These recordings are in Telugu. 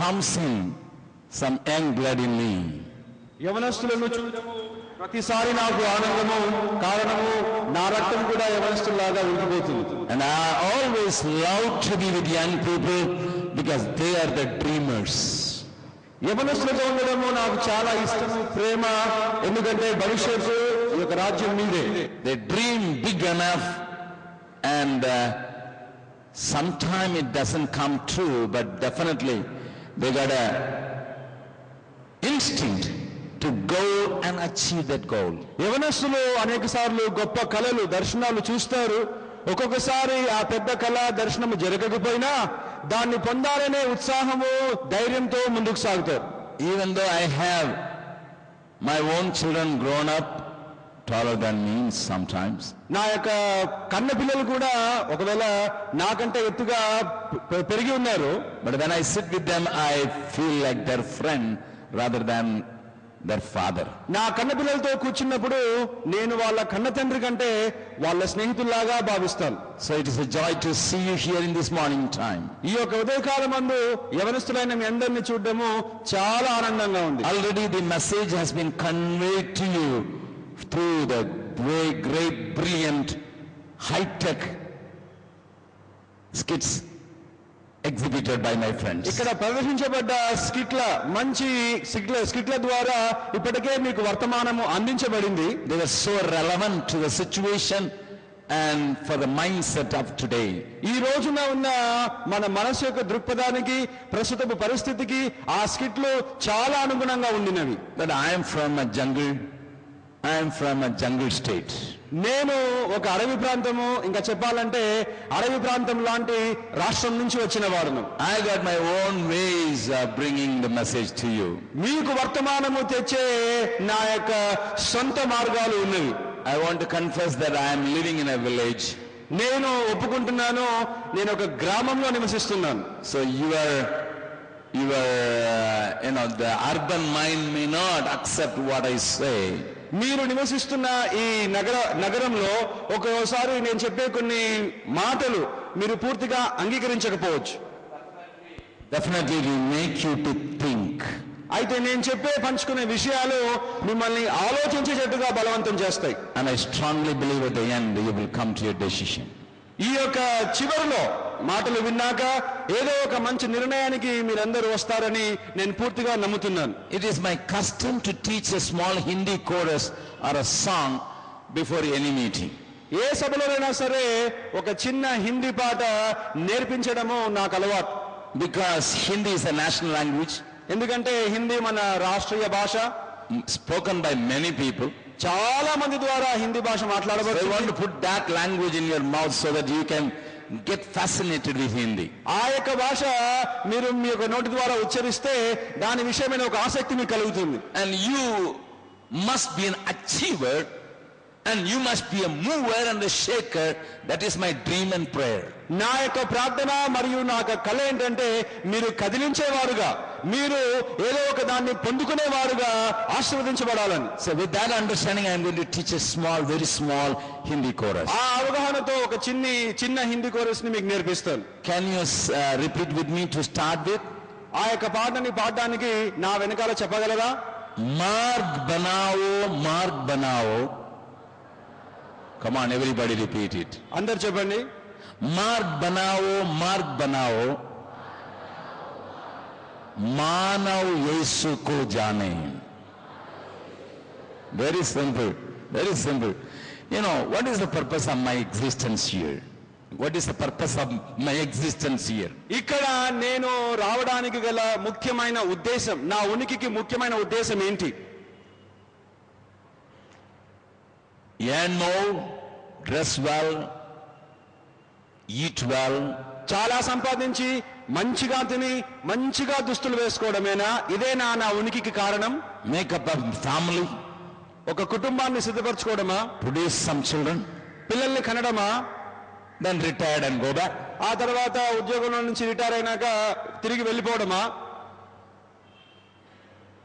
pumps in some young blood in me. యవనస్తులను చూడడము ప్రతిసారి నాకు ఆనందము, కారణము నా రక్తం కూడా యవనస్తులాగా ఉండిపోతుంది. And I always love to be with young people because they are the dreamers. యవనస్తులతో ఉండడము నాకు చాలా ఇష్టము, ప్రేమ. ఎందుకంటే భవిష్యత్తు ఈ యొక్క రాజ్యం మీదే. They dream big enough, and sometime it doesn't come true, but definitely they got a instinct to go and achieve that goal. యవనస్తులు అనేక సార్లు గొప్ప కళలు, దర్శనాలు చూస్తారు. ఒక్కొక్కసారి ఆ పెద్ద కళ, దర్శనము జరగకపోయినా దాన్ని పొందాలనే ఉత్సాహము, ధైర్యంతో ముందుకు సాగుతారు. Even though I have my own children grown up taller than me sometimes, నా యొక్క కన్న పిల్లలు కూడా ఒకవేళ నాకంటే ఎత్తుగా పెరిగి ఉన్నారు. but when I sit with them I feel like their friend rather than their father. నా కన్న పిల్లలతో కూర్చున్నప్పుడు నేను వాళ్ళ కన్న తండ్రి కంటే వాళ్ళ స్నేహితుల్లాగా భావిస్తాను. So it is a joy to see you here in this morning time. ఈ యొక్క ఉదయకాలమందు యవనస్తులైన మీ అందరిని చూడడము చాలా ఆనందంగా ఉంది. Already the message has been conveyed to you through the great brilliant high-tech skits exhibited by my friends. ఇక్కడ ప్రదర్శించబడ్డ మంచి స్కిట్ల ద్వారా ఇప్పటికే మీకు వర్తమానము అందించబడింది. They were so relevant to the situation and for the mindset of today. ఈ రోజున ఉన్న మన మనసు యొక్క దృక్పథానికి, ప్రస్తుత పరిస్థితికి ఆ స్కిట్లు చాలా అనుగుణంగా ఉండినవి. That I am from a jungle state. నేను ఒక అడవి ప్రాంతము, ఇంకా చెప్పాలంటే అడవి ప్రాంతం లాంటి రాష్ట్రం నుంచి వచ్చిన వాడును. I got my own ways of bringing the message to you. మీకు వర్తమానము తెచ్చే నా యొక్క సొంత మార్గాలు ఉన్నవి. I want to confess that I am living in a village. నేను ఒప్పుకుంటున్నాను, నేను ఒక గ్రామంలో నివసిస్తున్నాను. So the urban mind may not accept what I say. మీరు నివసిస్తున్న ఈ నగరంలో ఒక్కోసారి నేను చెప్పే కొన్ని మాటలు మీరు పూర్తిగా అంగీకరించకపోవచ్చు. Definitely it will make you to think. అయితే నేను పంచుకునే విషయాలు మిమ్మల్ని ఆలోచించేటట్టుగా బలవంతం చేస్తాయి. And I strongly believe at the end you will come to your decision. ఈ యొక్క చివరిలో మాటలు విన్నాక ఏదో ఒక మంచి నిర్ణయానికి మీరందరూ వస్తారని నేను పూర్తిగా నమ్ముతున్నాను. It is my custom to teach a small Hindi chorus or a song before any meeting. ఏ సభలోనైనా సరే ఒక చిన్న హిందీ పాట నేర్పించడము నాకు అలవాటు. Because Hindi is a national language. ఎందుకంటే హిందీ మన రాష్ట్రీయ భాష, spoken by many people. చాలా మంది ద్వారా హిందీ భాష మాట్లాడబడుతుంది. I want to put that language in your mouth so that you can get fascinated with Hindi. ఆ యొక్క భాష మీరు మీ యొక్క నోటి ద్వారా ఉచ్చరిస్తే దాని విషయమైన ఒక ఆసక్తి మీకు కలుగుతుంది. And you must be an achiever and you must be a mover and a shaker. That is my dream and prayer. నా యొక్క ప్రార్థన మరియు నా యొక్క కల ఏంటంటే మీరు కదిలించేవారుగా, మీరు ఏదో ఒక దాన్ని పొందుకునేవారుగా ఆశీర్వదించబడాలని. So with that understanding I am going to teach a very small Hindi chorus. ఆ అవగాహనతో ఒక చిన్న హిందీ కోరస్ ని మీకు నేర్పిస్తాను. Can you repeat with me to start with? ఆ యొక్క పాటని పాడడానికి నా వెనకాల చెప్పగలరా? Marg బనావో. Come on, everybody repeat it. అందరు చెప్పండి. మార్గ్ బనావో మానవ్ యేసు కో జానే. Very simple. You know, what is the purpose of my existence here? What is the purpose of my existence here? ఇక్కడ నేను రావడానికి గల ముఖ్యమైన ఉద్దేశం, నా ఉనికికి ముఖ్యమైన ఉద్దేశం ఏంటి? Earn more, dress well, eat well. చాలా సంపాదించి మంచిగా తిని మంచిగా దుస్తులు వేసుకోవడమేనా? ఇదేనా నా ఉనికికి కారణం? Make up a family, ఒక కుటుంబాన్ని సిద్ధపరచుకోవడమా? produce some children, పిల్లల్ని కనడమా? then retire and go back. ఆ తర్వాత ఉద్యోగంలో నుంచి రిటైర్ అయినాక తిరిగి వెళ్ళిపోవడమా?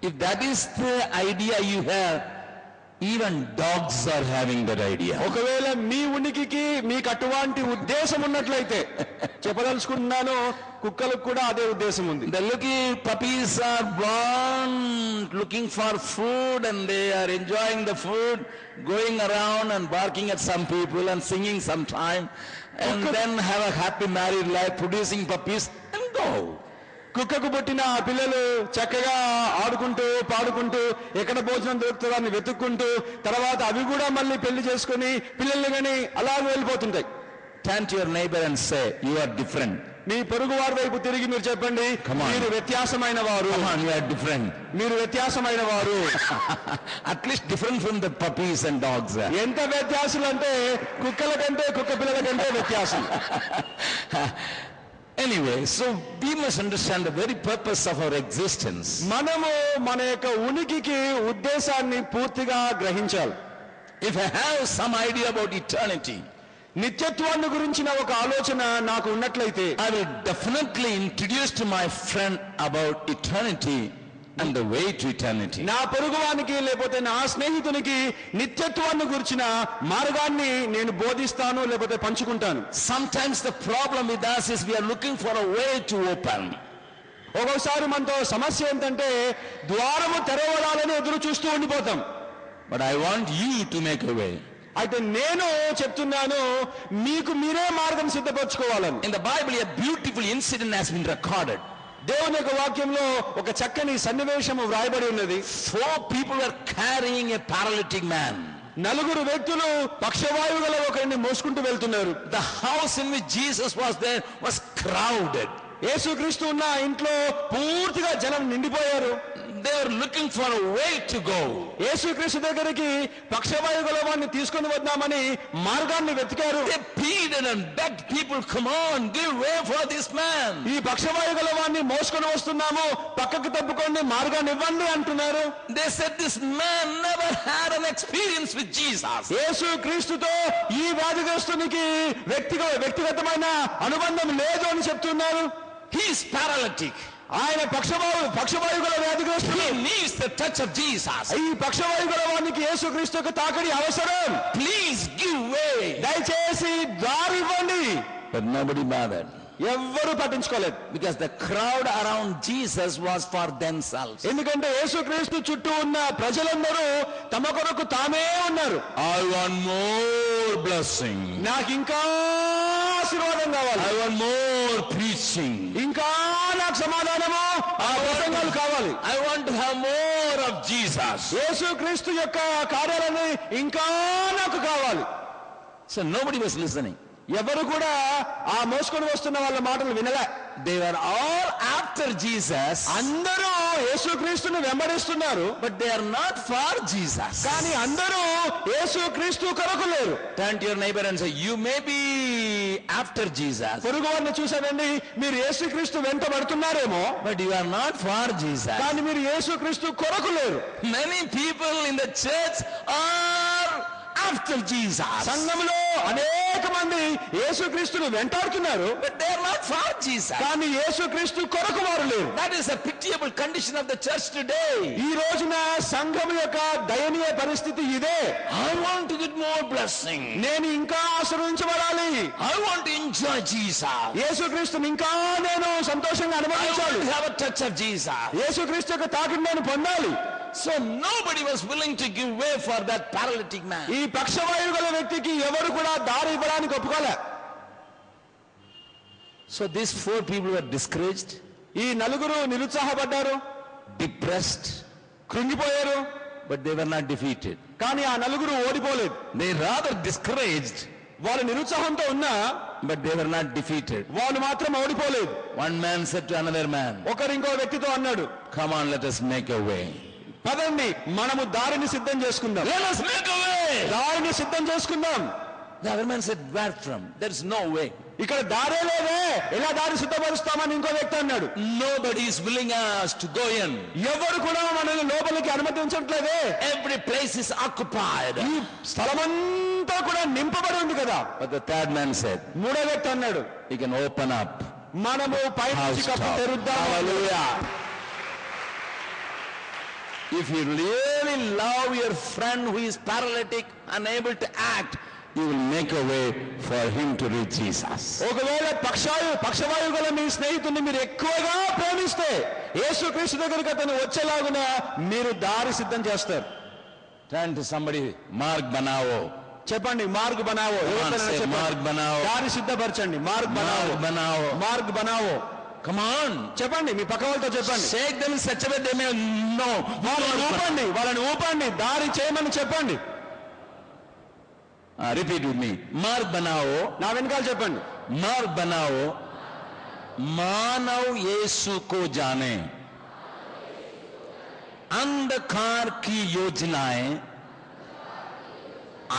If that is the idea you have, even dogs are having that idea. ఒకవేళ మీ ఉనికికి మీకు అటువంటి ఉద్దేశం ఉన్నట్లయితే చెప్పదలుచుకుంటున్నాను, కుక్కలకు కూడా అదే ఉద్దేశం ఉంది. The little puppies are born looking for food and they are enjoying the food, going around and barking at some people and singing sometime, and then have a happy married life, producing puppies and go. కుక్కకు పుట్టిన ఆ పిల్లలు చక్కగా ఆడుకుంటూ పాడుకుంటూ ఎక్కడ భోజనం దొరుకుతుందో అని వెతుక్కుంటూ తర్వాత అవి కూడా మళ్ళీ పెళ్లి చేసుకుని పిల్లల్ని కానీ అలాగే వెళ్ళిపోతుంటాయి. Turn to your neighbor and say, you are different. మీ పొరుగు వారి వైపు తిరిగి మీరు చెప్పండి, మీరు వ్యత్యాసమైన వారు. Come on, you are different. మీరు వ్యత్యాసమైన వారు. At least different from the puppies and dogs. ఎంత వ్యత్యాసాలు అంటే కుక్కల కంటే కుక్క పిల్లల కంటే వ్యత్యాసం. Anyway, so we must understand the very purpose of our existence. మనము మన యొక్క ఉనికికి ఉద్దేశాన్ని పూర్తిగా గ్రహించాలి. If I have some idea about eternity, నిత్యత్వాన్ని గురించిన ఒక ఆలోచన నాకు ఉన్నట్లయితే I will definitely introduce to my friend about eternity and the way to eternity. నా పొరుగువానికి లేకపోతే నా స్నేహితునికి నిత్యత్వాన్ని గురించిన మార్గాన్ని నేను బోధిస్తాను లేకపోతే పంచుకుంటాను. Sometimes the problem with us is we are looking for a way to open. ఒక్కొక్కసారి మనతో సమస్య ఏంటంటే ద్వారము తెరవడాలని ఎదురు చూస్తూ ఉండిపోతాం. But I want you to make a way. అయితే నేను చెప్తున్నాను, మీకు మీరే మార్గం సిద్ధపరచుకోవాలని. In the Bible, a beautiful incident has been recorded. దేవుని యొక్క వాక్యంలో ఒక చక్కని సన్నివేశము వ్రాయబడి ఉన్నది. 4 people were carrying a paralytic man. 4 వ్యక్తులు పక్షవాయువు గల ఒకరిని మోసుకుంటూ వెళ్తున్నారు. The house in which Jesus was there was crowded. యేసుక్రీస్తు ఉన్న ఇంట్లో పూర్తిగా జనం నిండిపోయారు. They were looking for a way to go. యేసుక్రీస్తు దగ్గరికి పక్షవాయు గల వారిని తీసుకొని వద్దామని మార్గాన్ని వెతికారు. They pleaded and begged people, come on, give way for this man. ఈ పక్షవాయు గల వారిని మోసుకొని వస్తున్నాము, పక్కకు తప్పుకోండి, మార్గాన్ని ఇవ్వండి అంటున్నారు. They said this man never had an experience with Jesus. యేసుక్రీస్తుతో ఈ వ్యాధిగ్రస్తునికి వ్యక్తిగతమైన అనుబంధం లేదు అని చెప్తున్నారు. He is paralytic. ఆయన పక్షవాయు గల వ్యాధిగ్రస్తుడు. He needs the touch of Jesus. ఈ పక్షవాయు గల వారికి యేసుక్రీస్తు యొక్క తాకిడి అవసరం. Please give way. దయచేసి దారి ఇవ్వండి. But nobody bothered. ఎవ్వరూ పట్టించుకోలేదు. Because the crowd around Jesus was for themselves. ఎందుకంటే యేసుక్రీస్తు చుట్టూ ఉన్న ప్రజలందరూ తమ కొరకు తామే ఉన్నారు. I want more blessing. నాకు ఇంకా ఆశీర్వాదం కావాలి. I want more preaching. ఇంకా నాకు సమాధానము ఆ ప్రసంగాలు కావాలి. I want to have more of Jesus. యేసుక్రీస్తు యొక్క కార్యాలని ఇంకా నాకు కావాలి. So nobody was listening. ఎవరు కూడా ఆ మోసుకొని వస్తున్న వాళ్ళ మాటలు వినలే. They were all after Jesus. అందరూ యేసుక్రీస్తుని వెంబడిస్తున్నారు. But they are not for Jesus. కానీ అందరూ యేసుక్రీస్తు కొరకు లేరు. Turn to your neighbor and say, you may be after Jesus. పొరుగు వారిని చూసానండి, మీరు యేసుక్రీస్తు వెంటబడుతున్నారేమో, But you are not for Jesus. కానీ మీరు యేసుక్రీస్తు కొరకు లేరు. Many people in the church are after Jesus. సంఘంలో అనేక మంది యేసుక్రీస్తును వెంటాడుతున్నారు. But they are not for Jesus. కానీ యేసుక్రీస్తు కొరకు వారు లేరు. That is a pitiable condition of the church today. ఈ రోజున సంఘం యొక్క దయనీయ పరిస్థితి ఇదే. I want to get more blessing. నేను ఇంకా ఆశీర్వదించబడాలి. I want to enjoy Jesus. యేసుక్రీస్తుని ఇంకా నేను సంతోషంగా I want అనుభవించాలి. to have a touch of Jesus. యేసుక్రీస్తు యొక్క తాకిడి నేను పొందాలి. So nobody was willing to give way for that paralytic man. ఈ పక్షవాయువు గల వ్యక్తికి ఎవరు కూడా దారి ఇవ్వడానికి ఒప్పుకోలే. So these 4 people were discouraged, ఈ 4 నిరుత్సాహపడ్డారు, depressed, కృంగిపోయారు. but they were not defeated. కానీ ఆ 4 ఓడిపోలేదు. They rather discouraged, వాళ్ళు నిరుత్సాహంతో ఉన్నా but they were not defeated. వాళ్ళు మాత్రం ఓడిపోలేదు. One man said to another man, ఒకరు ఇంకో వ్యక్తితో అన్నాడు, come on, let us make a way. పదండి మనము దారిని సిద్ధం చేసుకుందాం. Let us make a way. దారిని సిద్ధం చేసుకుందాం. The other man said, where from? There is no way. ఇక్కడ దారే లేదే, ఎలా దారి సిద్ధపరుస్తామని ఇంకో వ్యక్తి అన్నాడు. Nobody is willing us to go in. ఎవరు కూడా మనల్ని లోపలికి అనుమతించట్లేదే. Every place is occupied. ఈ స్థలమంతా కూడా నింపబడి ఉంది కదా. But the third man said, మూడో వ్యక్తి అన్నాడు, you can open up. మనము పైనుంచి House cup top. తెరుద్దాం. Hallelujah. If you really love your friend who is paralytic, unable to act, you will make a way for him to reach Jesus. ఒకవేళ పక్షవాయు గల మీ స్నేహితుడిని మీరు ఎక్కువగా ప్రేమిస్తే యేసుక్రీస్తు దగ్గరికి అతను వచ్చేలాగున మీరు దారి సిద్ధం చేస్తారు. Turn to somebody, Marg బనావో. చెప్పండి, మార్గ్ బనావో. మార్గ్ బనావో. దారి సిద్ధపరచండి. మార్గ్ బనావో. మార్గ్ బనావో. Come on. చెప్పండి, మీ పక్క వాళ్ళతో చెప్పండి. Shake them in such a way they may know. వాళ్ళని ఊపండి, దారి చేయమని చెప్పండి. Repeat with me. మార్గ్ బనావో. నా వెనకాల చెప్పండి. మార్గ్ బనావో. मानव यीशु को जाने, अंधकार की योजनाएं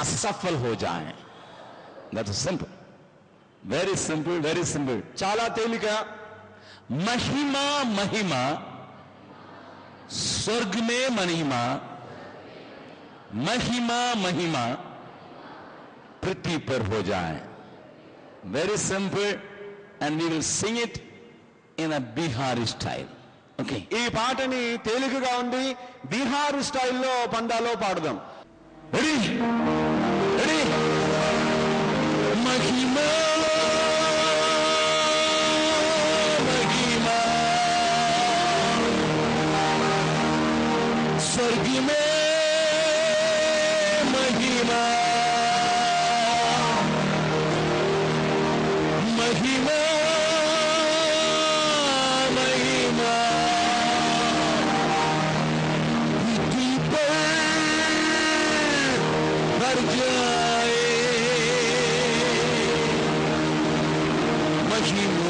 असफल हो जाएं. That's simple. Very simple, very simple. చాలా తేలిక. महिमा महिमा स्वर्ग में महिमा, महिमा महिमा पृथ्वी पर हो जाए. Very simple, and we will sing it in a Bihari style. Okay. ఈ పాటని తేలికగా ఉంది, బీహార్ స్టైల్లో పందాలో పాడదాం. Ready? Ready? महिमा महिमा स्वर्ग में महिमा, महिमा महिमा पृथ्वी पर भर जाए. महिमा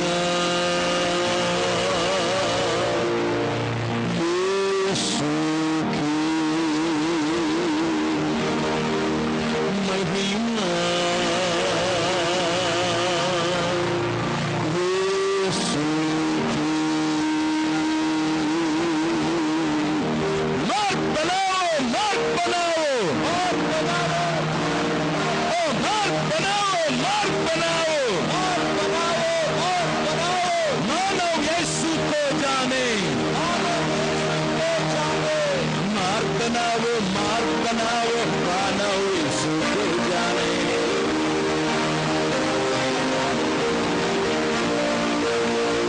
यीशु की, महिमा यीशु की. मार्ग बनाओ, मार्ग बनाओ, मार्ग बनाओ, ओ मार्ग बनाओ, मार्ग बनाओ, मार्ग बनाओ, मार्ग बनाओ. मानव यीशु को जाने, मार्ग बनाओ, मार्ग बनाओ, मानव यीशु को जाने.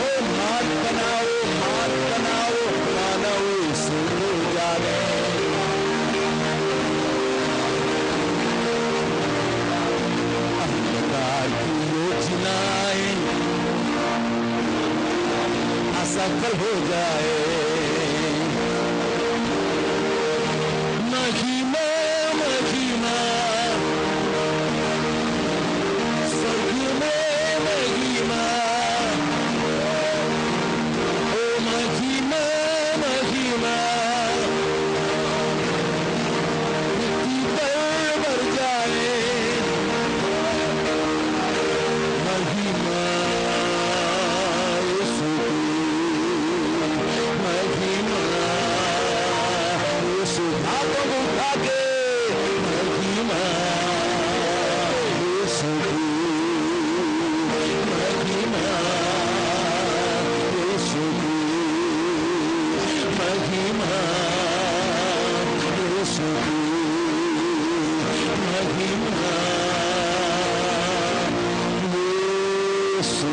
ओ मार्ग बनाओ, मार्ग बनाओ, मानव यीशु को जाने. अंधकार की योजनाएं असफल हो जाए. महिमा महिमा स्वर्ग में महिमा, ओ महिमा महिमा पृथ्वी पर भर जाए. महिमा यीशु की, महिमा यीशु. हाथों को उठा के महिमा यीशु की, महिमा यीशु की, महिमा यीशु की, महिमा यीशु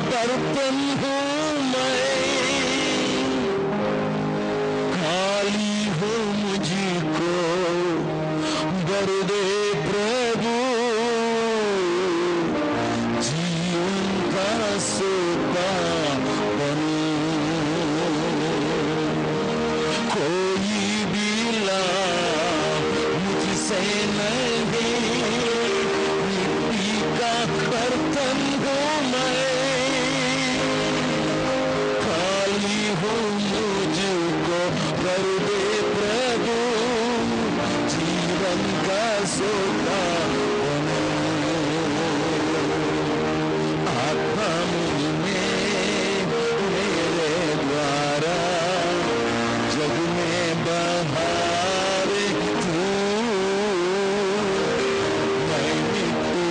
बर्तन हूँ मैं, खाली हूँ मुझको भर दे प्रभु, जीवन का मैं नहीं, मिट्टी का बर्तन हूँ मैं, खाली हूँ मुझको भर दे प्रभु, जीवन का सोता आत्मा में मेरे द्वारा जग में बहारे तू, मैं मिट्टी हूँ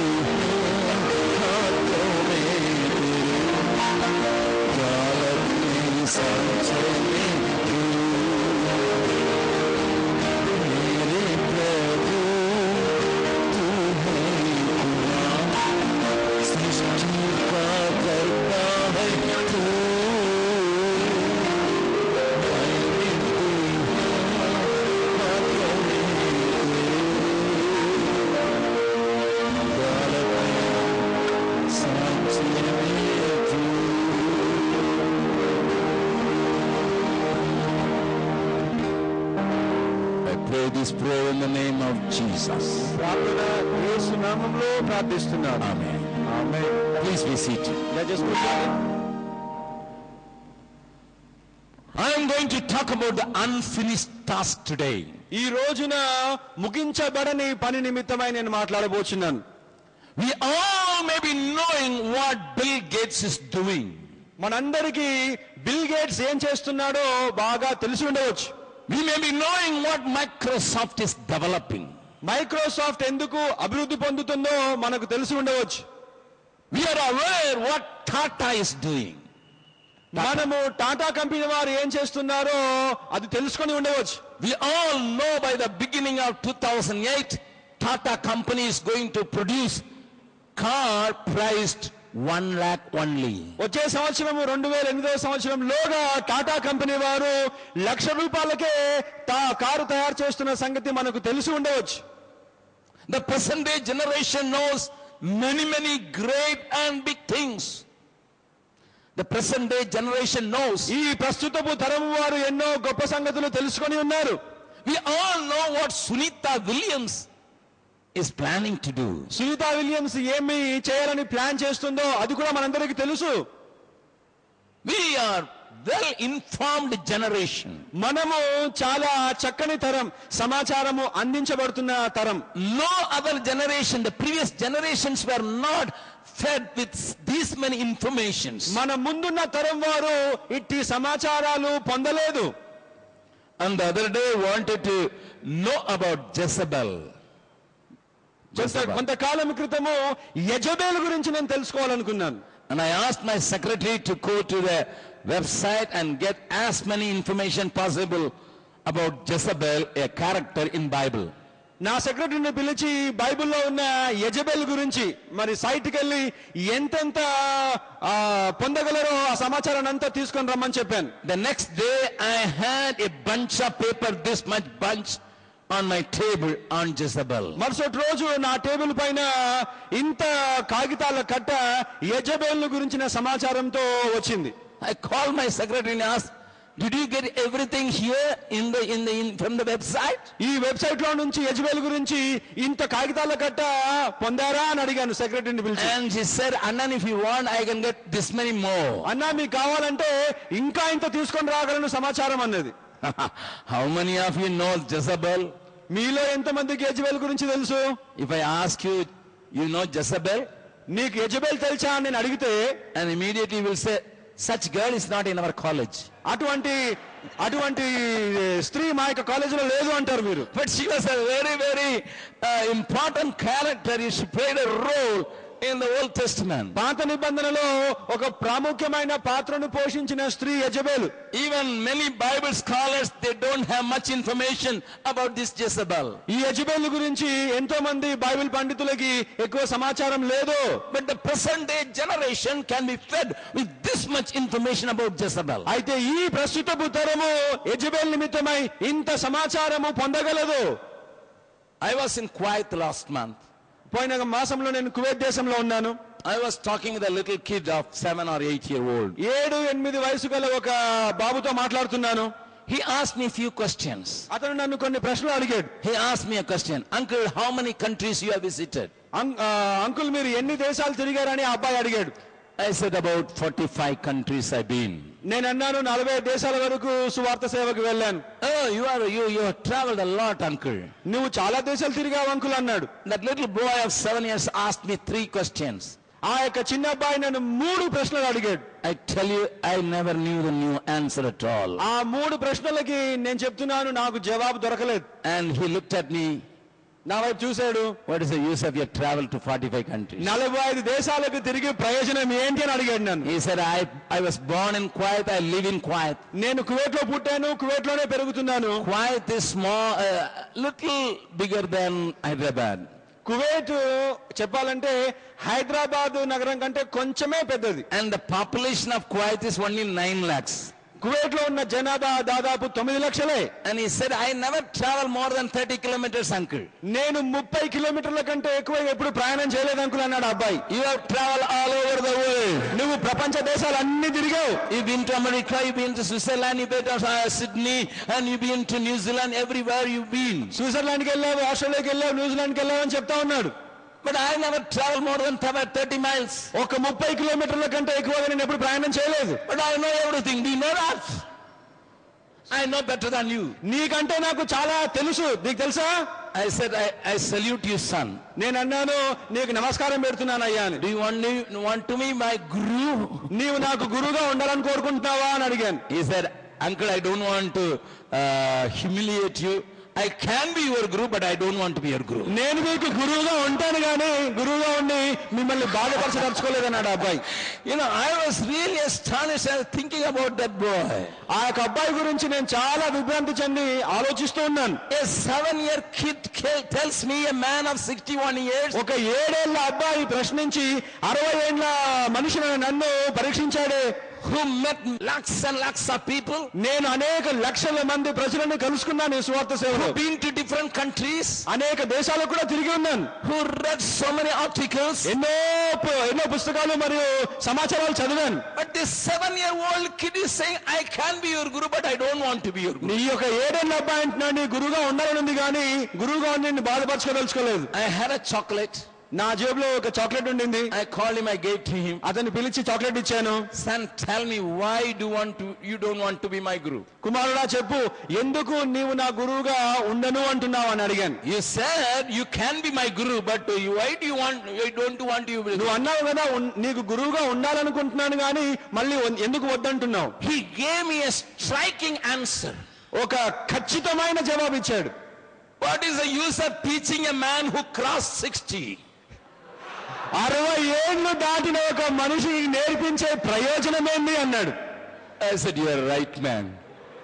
हाथों में तेरे, जालत में सांचे में तू, मेरे प्रभु तू है खुदा, सृष्टि का करता है तू, मैं मिट्टी हूँ हाथों में तेरे, जालत में सांचे में तू. I pray this prayer in the name of Jesus. ప్రార్థన యేసు నామములో ప్రార్థిస్తున్నాను. Amen. Amen. Please be seated. దయచేసి కూర్చోండి. I am going to talk about the unfinished task today. ఈ రోజున ముగించబడని పని నిమిత్తమై నేను మాట్లాడబోచున్నాను. We all may be knowing what Bill Gates is doing. మనందరికీ బిల్ గేట్స్ ఏం చేస్తున్నాడో బాగా తెలిసి ఉండవచ్చు. We may be knowing what Microsoft is developing. Microsoft ఎందుకు అభివృద్ధి పొందుతుందో మనకు తెలిసి ఉండవచ్చు. We are aware what Tata is doing. మనము టాటా కంపెనీ వారు ఏం చేస్తున్నారో అది తెలుసుకొని ఉండవచ్చు. We all know by the beginning of 2008, Tata company is going to produce car priced 1 lakh only. వచ్చే సంవత్సరం 2008వ సంవత్సరంలోగా టాటా కంపెనీ వారు ₹1,00,000కే కారు తయారు చేస్తున్న సంగతి మనకు తెలిసి ఉండవచ్చు. The present day generation knows many great and big things. The present day generation knows. ఈ ప్రస్తుతపు తరం వారు ఎన్నో గొప్ప సంగతులు తెలుసుకొని ఉన్నారు. We all know what Sunita Williams is planning to do. Sunita Williams ఏమి చేయాలని ప్లాన్ చేస్తుందో అది కూడా మనందరికీ తెలుసు. We are well informed generation. మనము చాలా చక్కని తరం, సమాచారము అందించబడుతున్న తరం. No other generation, the previous generations were not fed with these many informations. మన ముందున్న తరం వారు ఇట్టి సమాచారాలు పొందలేదు. And the other day wanted to know about Jezebel. కొంతకాలం క్రితము యెజబెల్ గురించి నేను తెలుసుకోవాలనుకున్నాను. And I asked my secretary to go to the website and get as many information possible about Jezebel, a character in Bible. నా సెక్రటరీని పిలిచి బైబిల్లో ఉన్న యెజబెల్ గురించి మరి సైట్కి వెళ్ళి ఎంతెంత పొందగలరో ఆ సమాచారాన్ని అంతా తీసుకొని రమ్మని చెప్పాను. The next day I had a bunch of paper, this much bunch on my table on Jezebel. మరుసటి రోజు నా టేబుల్ పైన ఇంత కాగితాల కట్ట యెజబెల్ గురించిన సమాచారంతో వచ్చింది. I called my secretary and asked, did you get everything here from the website? ఈ వెబ్సైట్ లో నుంచి యెజబెల్ గురించి ఇంత కాగితాల కట్ట పొందారా అని అడిగాను సెక్రటరీని పిలిచి. And she said, Annan, if you want, I can get this many more. అన్నా మీకు కావాలంటే ఇంకా ఇంత తీసుకొని రాగలను సమాచారం అన్నది. How many of you know Jezebel? మీలో ఎంతమందికి యెజబెల్ గురించి తెలుసు? If I ask you, you know Jezebel? నీకు యెజబెల్ తెలుసా అని నేను అడిగితే And immediately you will say, such girl is not in our college. అటువంటి స్త్రీ మా యొక్క కాలేజీలో లేదు అంటారు మీరు. But she was a very important character. She played a role in the Old Testament. పాత నిబంధనలో ఒక ప్రాముఖ్యమైన పాత్రను పోషించిన స్త్రీ Jezebel. Even many Bible scholars, they don't have much information about this Jezebel. ఈ యెజబెల్ గురించి ఎంతో మంది బైబిల్ పండితులకి ఎక్కువ సమాచారం లేదు. But the present day generation can be fed with this much information about Jezebel. అయితే ఈ ప్రస్తుతపు తరము యెజబెల్ నిమిత్తమై ఇంత సమాచారము పొందగలదు. I was in Kuwait last month. పోయిన మాసంలో నేను కువైట్ దేశంలో ఉన్నాను. I was talking with a little kid of 7 or 8 years old. 7-8 వయసు గల ఒక బాబుతో మాట్లాడుతున్నాను. He asked me a few questions. అతను నన్ను కొన్ని ప్రశ్నలు అడిగాడు. He asked me a question. Uncle, how many countries you have visited? Uncle మీరు ఎన్ని దేశాలు తిరిగారని ఆ అబ్బాయి అడిగాడు. I said about 45 countries I've been. నేను అన్నాను 40 దేశాల వరకు సువార్త సేవకు వెళ్ళాను. Oh, you have traveled a lot, uncle. నువ్వు చాలా దేశాలు తిరిగావు అంకుల్ అన్నాడు. That little boy of 7 years asked me 3 questions. ఆ యొక్క చిన్న అబ్బాయి నన్ను 3 ప్రశ్నలు అడిగాడు. I tell you, I never knew the new answer at all. ఆ 3 ప్రశ్నలకి నేను చెప్తున్నాను నాకు జవాబు దొరకలేదు. And he looked at me. నా వైపు చూశాడు. What is the use of your travel to 45 countries? 45 దేశాలకు తిరిగి ప్రయోజనం ఏంటి అని అడిగాడు నన్ను. He said, I was born in Kuwait, I live in Kuwait. నేను కువైట్ లో పుట్టాను, కువైట్ లోనే పెరుగుతున్నాను. Kuwait is small, little bigger than Hyderabad. Kuwait చెప్పాలంటే హైదరాబాద్ నగరం కంటే కొంచెమే పెద్దది. And the population of Kuwait is only 9 lakhs. Kuwait లో ఉన్న జనాభా దాదాపు 9 లక్షలే. And he said, I never travel more than 30 kilometers, uncle. నేను 30 కిలోమీటర్ల కంటే ఎక్కువ ఎప్పుడు ప్రయాణం చేయలేదు అంకుల్ అన్నాడు అబ్బాయి. You have traveled all over the world. నువ్వు ప్రపంచ దేశాలు అన్ని తిరిగావు. You've been to America, you've been to Switzerland, you've been to Sydney, and you've been to New Zealand, everywhere you've been. స్విట్జర్లాండ్కి వెళ్ళావు, ఆస్ట్రేలియాకి వెళ్ళావు, న్యూజిలాండ్కి వెళ్ళావు అని చెప్తా ఉన్నాడు. But I never traveled more than 30 miles. ఒక 30 కిలోమీటర్ల కంటే ఎక్కువగా నేను ఎప్పుడు ప్రయాణం చేయలేదు. But I know everything. Do you know that? I know better than you. నీకంటే నాకు చాలా తెలుసు, నీకు తెలుసా? I said, I salute you, son. నేను అన్నాను నీకు నమస్కారం పెడుతున్నాను అయ్యా అని. Do you want to be my guru? నీవు నాకు గురువుగా ఉండాలని కోరుకుంటున్నావా అని అడిగాను. He said, uncle, I don't want to humiliate you. I can be your guru, but I don't want to be your guru. నేను మీకు గురువుగా ఉంటాను కానీ గురువుగా ఉండి మిమ్మల్ని బాధపరచదలుచుకోలేదన్నాడు అబ్బాయి. You know, I was really astonished. I was thinking about that boy. ఆ యొక్క అబ్బాయి గురించి నేను చాలా విభ్రాంతి చెంది ఆలోచిస్తూ ఉన్నాను. A 7-year kid tells me, a man of 61 years. ఒక 7 ఏళ్ల అబ్బాయి ప్రశ్నించి 60 ఏళ్ల మనిషిని నన్ను పరీక్షించాడే. Who met lakhs and lakhs of people. నేను అనేక లక్షల మంది ప్రజలను కలుసుకున్నాను ఈ సువార్త సేవలో. Been to different countries. అనేక దేశాలకు కూడా తిరిగి ఉన్నాను. Who read so many articles. ఎన్నో పుస్తకాలు మరియు సమాచారాలు చదివాను. But this 7-year-old kid is saying, I can be your guru, but I don't want to be your guru. నీ యొక్క 7 ఏళ్ల అబ్బాయి అంటున్నాడు నీ గురువుగా ఉండాలని ఉంది కానీ గురువుగా ఉండి నిన్ను బాధపరచుకోదలుచుకోలేదు. I had a chocolate. నా జేబులో ఒక చాక్లెట్ ఉండింది. I called him, I gave to him. అతన్ని పిలిచి చాక్లెట్ ఇచ్చాను. Son, tell me why you don't want to be my guru. కుమారుడా చెప్పు ఎందుకు నీవు నా గురువుగా ఉండను అంటున్నావు అని అడిగాను. You said you can be my guru, but why do you don't want you? నువ్వు అన్నావు కదా నీకు గురువుగా ఉండాలనుకుంటున్నాను కానీ మళ్ళీ ఎందుకు వద్దంటున్నావు. He gave me a striking answer. ఒక ఖచ్చితమైన జవాబు ఇచ్చాడు. What is the use of teaching a man who crossed 60? 60 ఏళ్లు దాటిన ఒక మనిషికి నేర్పించే ప్రయోజనం ఏంటి అన్నాడు. I said, you are right, man.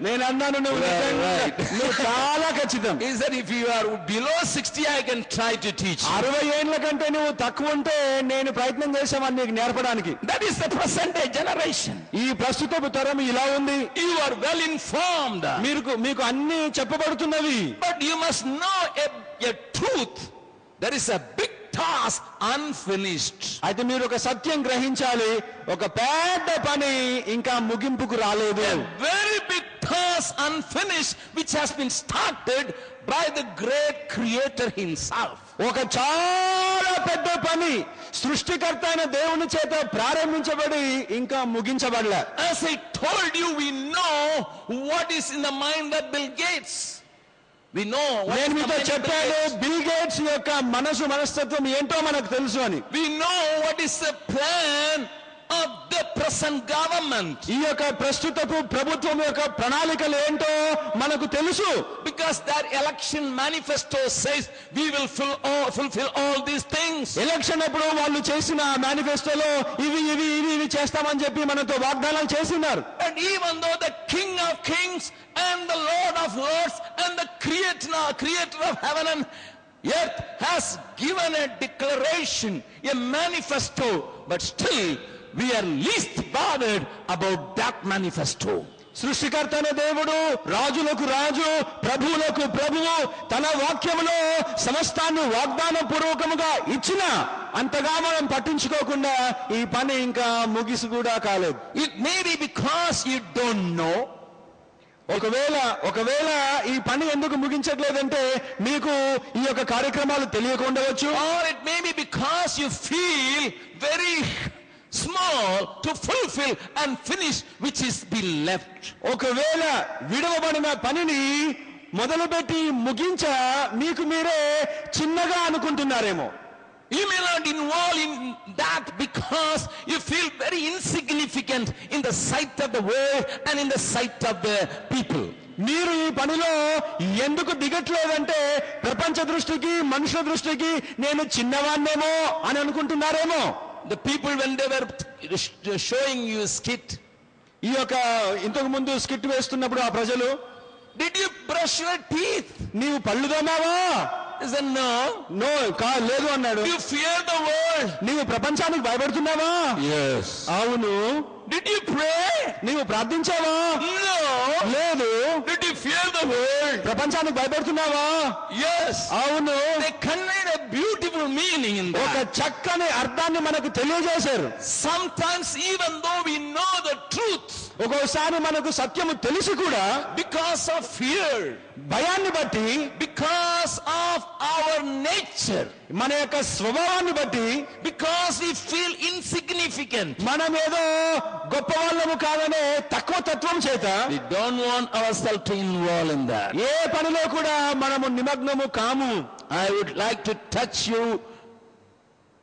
నేను అన్నాను నువ్వు చాలా ఖచ్చితం. He said, if you are below 60, I can try to teach. 60 ఏళ్ల కంటే నువ్వు తక్కువ ఉంటే నేను ప్రయత్నం చేశామని నీకు నేర్పడానికి. That is the present day generation. ఈ ప్రస్తుత తరం ఇలా ఉంది. You are well informed. మీకు అన్ని చెప్పబడుతున్నవి. But you must know a truth. There is a big task unfinished. అయితే మీరు ఒక సత్యం గ్రహించాలి, ఒక పెద్ద పని ఇంకా ముగింపుకు రాలేదు. A very big task unfinished which has been started by the great creator himself. ఒక చాలా పెద్ద పని సృష్టికర్త అయిన దేవుని చేత ప్రారంభించబడి ఇంకా ముగించబడలే. As I told you, we know what is in the mind of Bill Gates. We know నేను మీతో చెప్పాను బిల్ గేట్స్ యొక్క మనస్తత్వం ఏంటో మనకు తెలుసు అని. We know what is the plan of the present government. ఈ యొక్క ప్రస్తుతపు ప్రభుత్వం యొక్క ప్రణాళికలు ఏంటో మనకు తెలుసు. Because that election manifesto says we will fulfill all these things. Election అప్పుడు వాళ్ళు చేసిన మేనిఫెస్టోలో ఇవి చేస్తామని చెప్పి మనతో వాగ్దానాలు చేసినారు. And even though the King of Kings and the Lord of Lords and the creator of heaven and earth has given a declaration, a manifesto, but still we are least bothered about that manifesto. సృష్టికర్త అనే దేవుడు రాజులకు రాజు ప్రభువులకు ప్రభువు తన వాక్యములో సమస్తాన్ని వాగ్దాన పూర్వకముగా ఇచ్చిన అంతగా మనం పట్టించుకోకుండా ఈ పని ఇంకా ముగిసి కూడా కాలేదు. It may be because you don't know. ఒకవేళ ఈ పని ఎందుకు ముగించట్లేదంటే మీకు ఈ యొక్క కార్యక్రమాలు తెలియకుండవచ్చు. Or it may be because you feel very small to fulfill and finish which is be left. ఒకవేళ విడవబడిన పనిని మొదలుపెట్టి ముగించ మీకు మీరే చిన్నగా అనుకుంటున్నారేమో. You may not involve in that because you feel very insignificant in the sight of the world and in the sight of the people. మీరు ఈ పనిలో ఎందుకు దిగట్లేదంటే ప్రపంచ దృష్టికి మనుషుల దృష్టికి నేను చిన్నవాన్నేమో అని అనుకుంటున్నారేమో. The people when they were showing you skit, ఈ యొక్క ఇంతకు ముందు స్కిట్ వేస్తున్నప్పుడు ఆ ప్రజలు, did you brush your teeth? నీవు పళ్ళు తోమావా? He said no. లేదు అన్నాడు. You fear the world? నీవు ప్రపంచానికి భయపడుతున్నావా? Yes. అవును. Did you pray? నీవు ప్రార్థించావా? No. లేదు. Did you fear the world? ప్రపంచానికి భయపడుతున్నావా? Yes. అవును. They conveyed a beautiful meaning in ఒక that. చక్కని అర్థాన్ని మనకు తెలియజేశారు. Sometimes even though we know the truth, ఒక్కోసారి మనకు సత్యము తెలిసి కూడా because of fear, భయాన్ని బట్టి, because of our nature, మన యొక్క స్వభావాన్ని బట్టి, because we feel insignificant, మనం ఏదో గొప్ప వాళ్ళము కాదనే తక్కువ తత్వం చేత we don't want ourselves to involve in that. ఏ పనిలో కూడా మనము నిమగ్నము కాము. I would like to touch you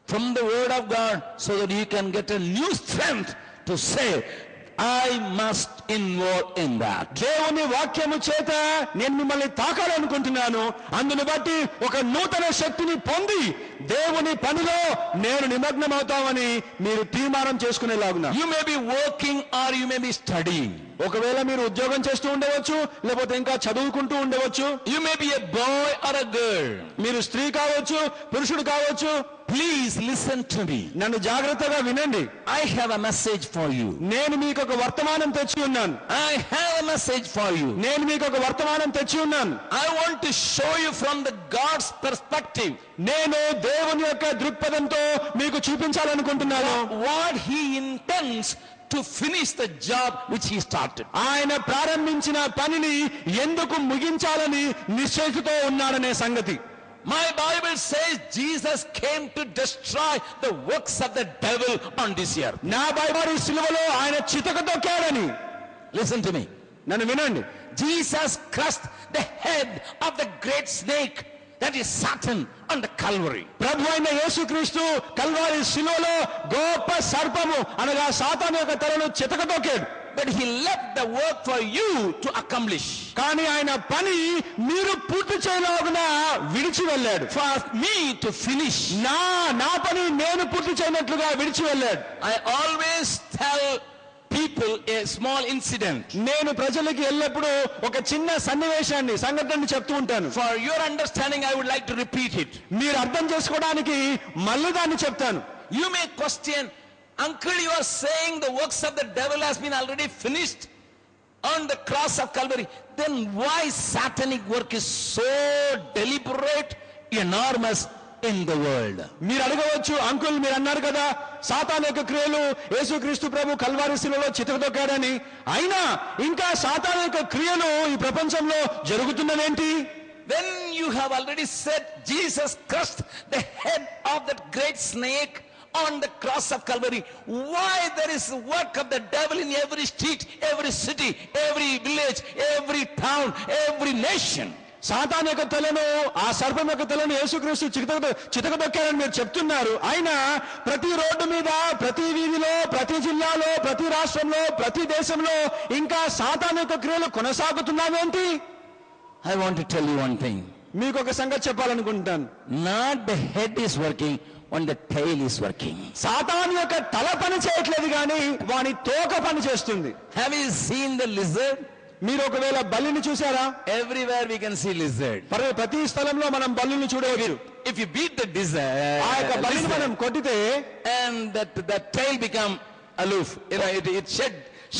from the word of God so that you can get a new strength to say, I must involve in that. దేవుని వాక్యము చేత నేను మిమ్మల్ని తాకాలనుకుంటున్నాను. అందును బట్టి ఒక నూతన శక్తిని పొంది దేవుని పనిలో నేను నిమగ్నమవుతామని మీరు తీర్మానం చేసుకునేలాగున. You may be working or you may be studying. ఒకవేళ మీరు ఉద్యోగం చేస్తూ ఉండవచ్చు, లేకపోతే ఇంకా చదువుకుంటూ ఉండవచ్చు. You may be a boy or a girl. మీరు స్త్రీ కావచ్చు, పురుషుడు కావచ్చు. Please listen to me. నన్ను జాగ్రత్తగా వినండి. I have a message for you. నేను మీకు ఒక వర్తమానం తెచ్చి ఉన్నాను. I have a message for you. నేను మీకు ఒక వర్తమానం తెచ్చి ఉన్నాను. I want to show you from the God's perspective. నేను దేవుని యొక్క దృక్పథంతో మీకు చూపించాలనుకుంటున్నాను. What he intends to finish the job which he started. ఆయన ప్రారంభించిన పనిని ఎందుకు ముగించాలని నిశ్చయితతో ఉన్నాడనే సంగతి. My Bible says Jesus came to destroy the works of the devil on this earth. నా బైబిల్ సిలువలో ఆయన చితక తొక్కాడని. Listen to me. నన్ను వినండి. Jesus crushed the head of the great snake, that is Satan, on the Calvary. ప్రభు అయిన యేసుక్రీస్తు కల్వారి శిలువలో గొప్ప సర్పము అనగా సాతాను యొక్క తలను చితక తొక్కాడు. But he left the work for you to accomplish. కానీ ఆయన పని మీరు పూర్తి చేయలాగున విడిచి వెళ్ళాడు. For me to finish. నా పని నేను పూర్తి చేయనట్లుగా విడిచి వెళ్ళాడు. I always tell people a small incident. నేను ప్రజలకి ఎల్లప్పుడూ ఒక చిన్న సంఘటనని చెప్తూ ఉంటాను. For your understanding I would like to repeat it. మీరు అర్థం చేసుకోవడానికి మళ్ళీ దాన్ని చెప్తాను. You may question, uncle, you are saying the works of the devil has been already finished on the cross of Calvary. Then why satanic work is so deliberate, enormous in the world? మీరు అడగవచ్చు, అంకుల్ మీరు అన్నారు కదా సాతాను యొక్క క్రియలు యేసుక్రీస్తు ప్రభు కల్వారి శిలువలో చితకదొక్కాడని, అయినా ఇంకా సాతాను యొక్క క్రియలు ఈ ప్రపంచంలో జరుగుతున్నవేంటి? When you have already said Jesus crushed the head of that great snake on the cross of Calvary, why there is work of the devil in every street, every city, every village, every town, every nation? సాతాను యొక్క తలను, ఆ సర్పం యొక్క తలను యేసుక్రీస్తు చితకదొక్కారని మీరు చెప్తున్నారు. అయినా ప్రతి రోడ్డు మీద, ప్రతి వీధిలో, ప్రతి జిల్లాలో, ప్రతి రాష్ట్రంలో, ప్రతి దేశంలో ఇంకా సాతాను యొక్క క్రియలు కొనసాగుతున్నావేంటి? I want to tell you one thing. మీకు ఒక సంగతి చెప్పాలనుకుంటాను. Not the head is working, when the tail is working. సాతాను యొక్క తల పని చేయట్లేదు కానీ వాని తోక పని చేస్తుంది. Have you seen the lizard? మీరు ఒకవేళ బల్లిని చూసారా? Everywhere we can see lizard. ప్రతి స్థలంలో మనం బల్లిని చూడవచ్చు. If you beat the lizard, ఆ యొక్క బల్లిని మనం కొట్టితే and that tail become aloof, it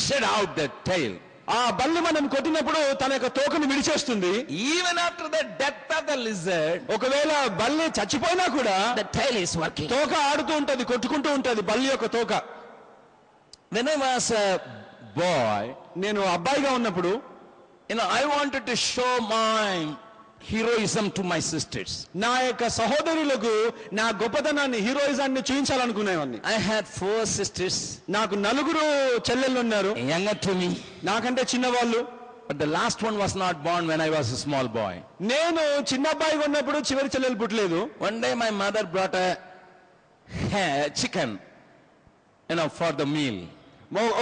shed out the tail. ఆ బల్లి మనం కొట్టినప్పుడు తన యొక్క తోకను విడిచేస్తుంది. Even after the death of the lizard, ఒకవేళ బల్లి చచ్చిపోయినా కూడా the tail is working. తోక ఆడుతూ ఉంటది, కొట్టుకుంటూ ఉంటది బల్లి యొక్క తోక. When I was a boy, నేను అబ్బాయిగా ఉన్నప్పుడు I wanted to show my heroism to my sisters. నా యొక్క సహోదరులకు నా గొప్పతనాన్ని హీరోయిజాన్ని చూపించాలనుకునేవాడిని. I had 4 sisters. నాకు 4 చెల్లెళ్ళు ఉన్నారు, younger to me. నాకంటే చిన్నవాళ్ళు. But the last one was not born when I was a small boy. నేను చిన్న అబ్బాయిగా ఉన్నప్పుడు చివరి చెల్లెలు పుట్టలేదు. One day my mother brought a chicken, for the meal.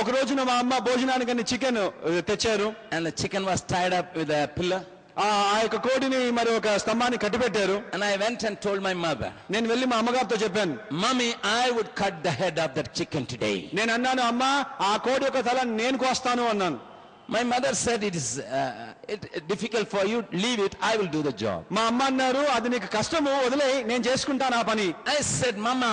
ఒక రోజున మా అమ్మ భోజనానికని చికెన్ తెచ్చారు. And the chicken was tied up with a pillar. ఆ యొక్క కోడిని మరి ఒక స్తంభాన్ని కట్టిపెట్టారు. And I went and told my mother, నేను వెళ్ళి మా అమ్మగారితో చెప్పాను, Mommy, I would cut the head of that chicken today. నేను అన్నాను, అమ్మ ఆ కోడి యొక్క తల నేను కోస్తాను అన్నాను. My mother said, it is difficult for you, leave it, I will do the job. మా అమ్మ అన్నారు, అది నీకు కష్టము, వదిలేయ్, నేను చేసుకుంటాను ఆ పని. I said, Mama,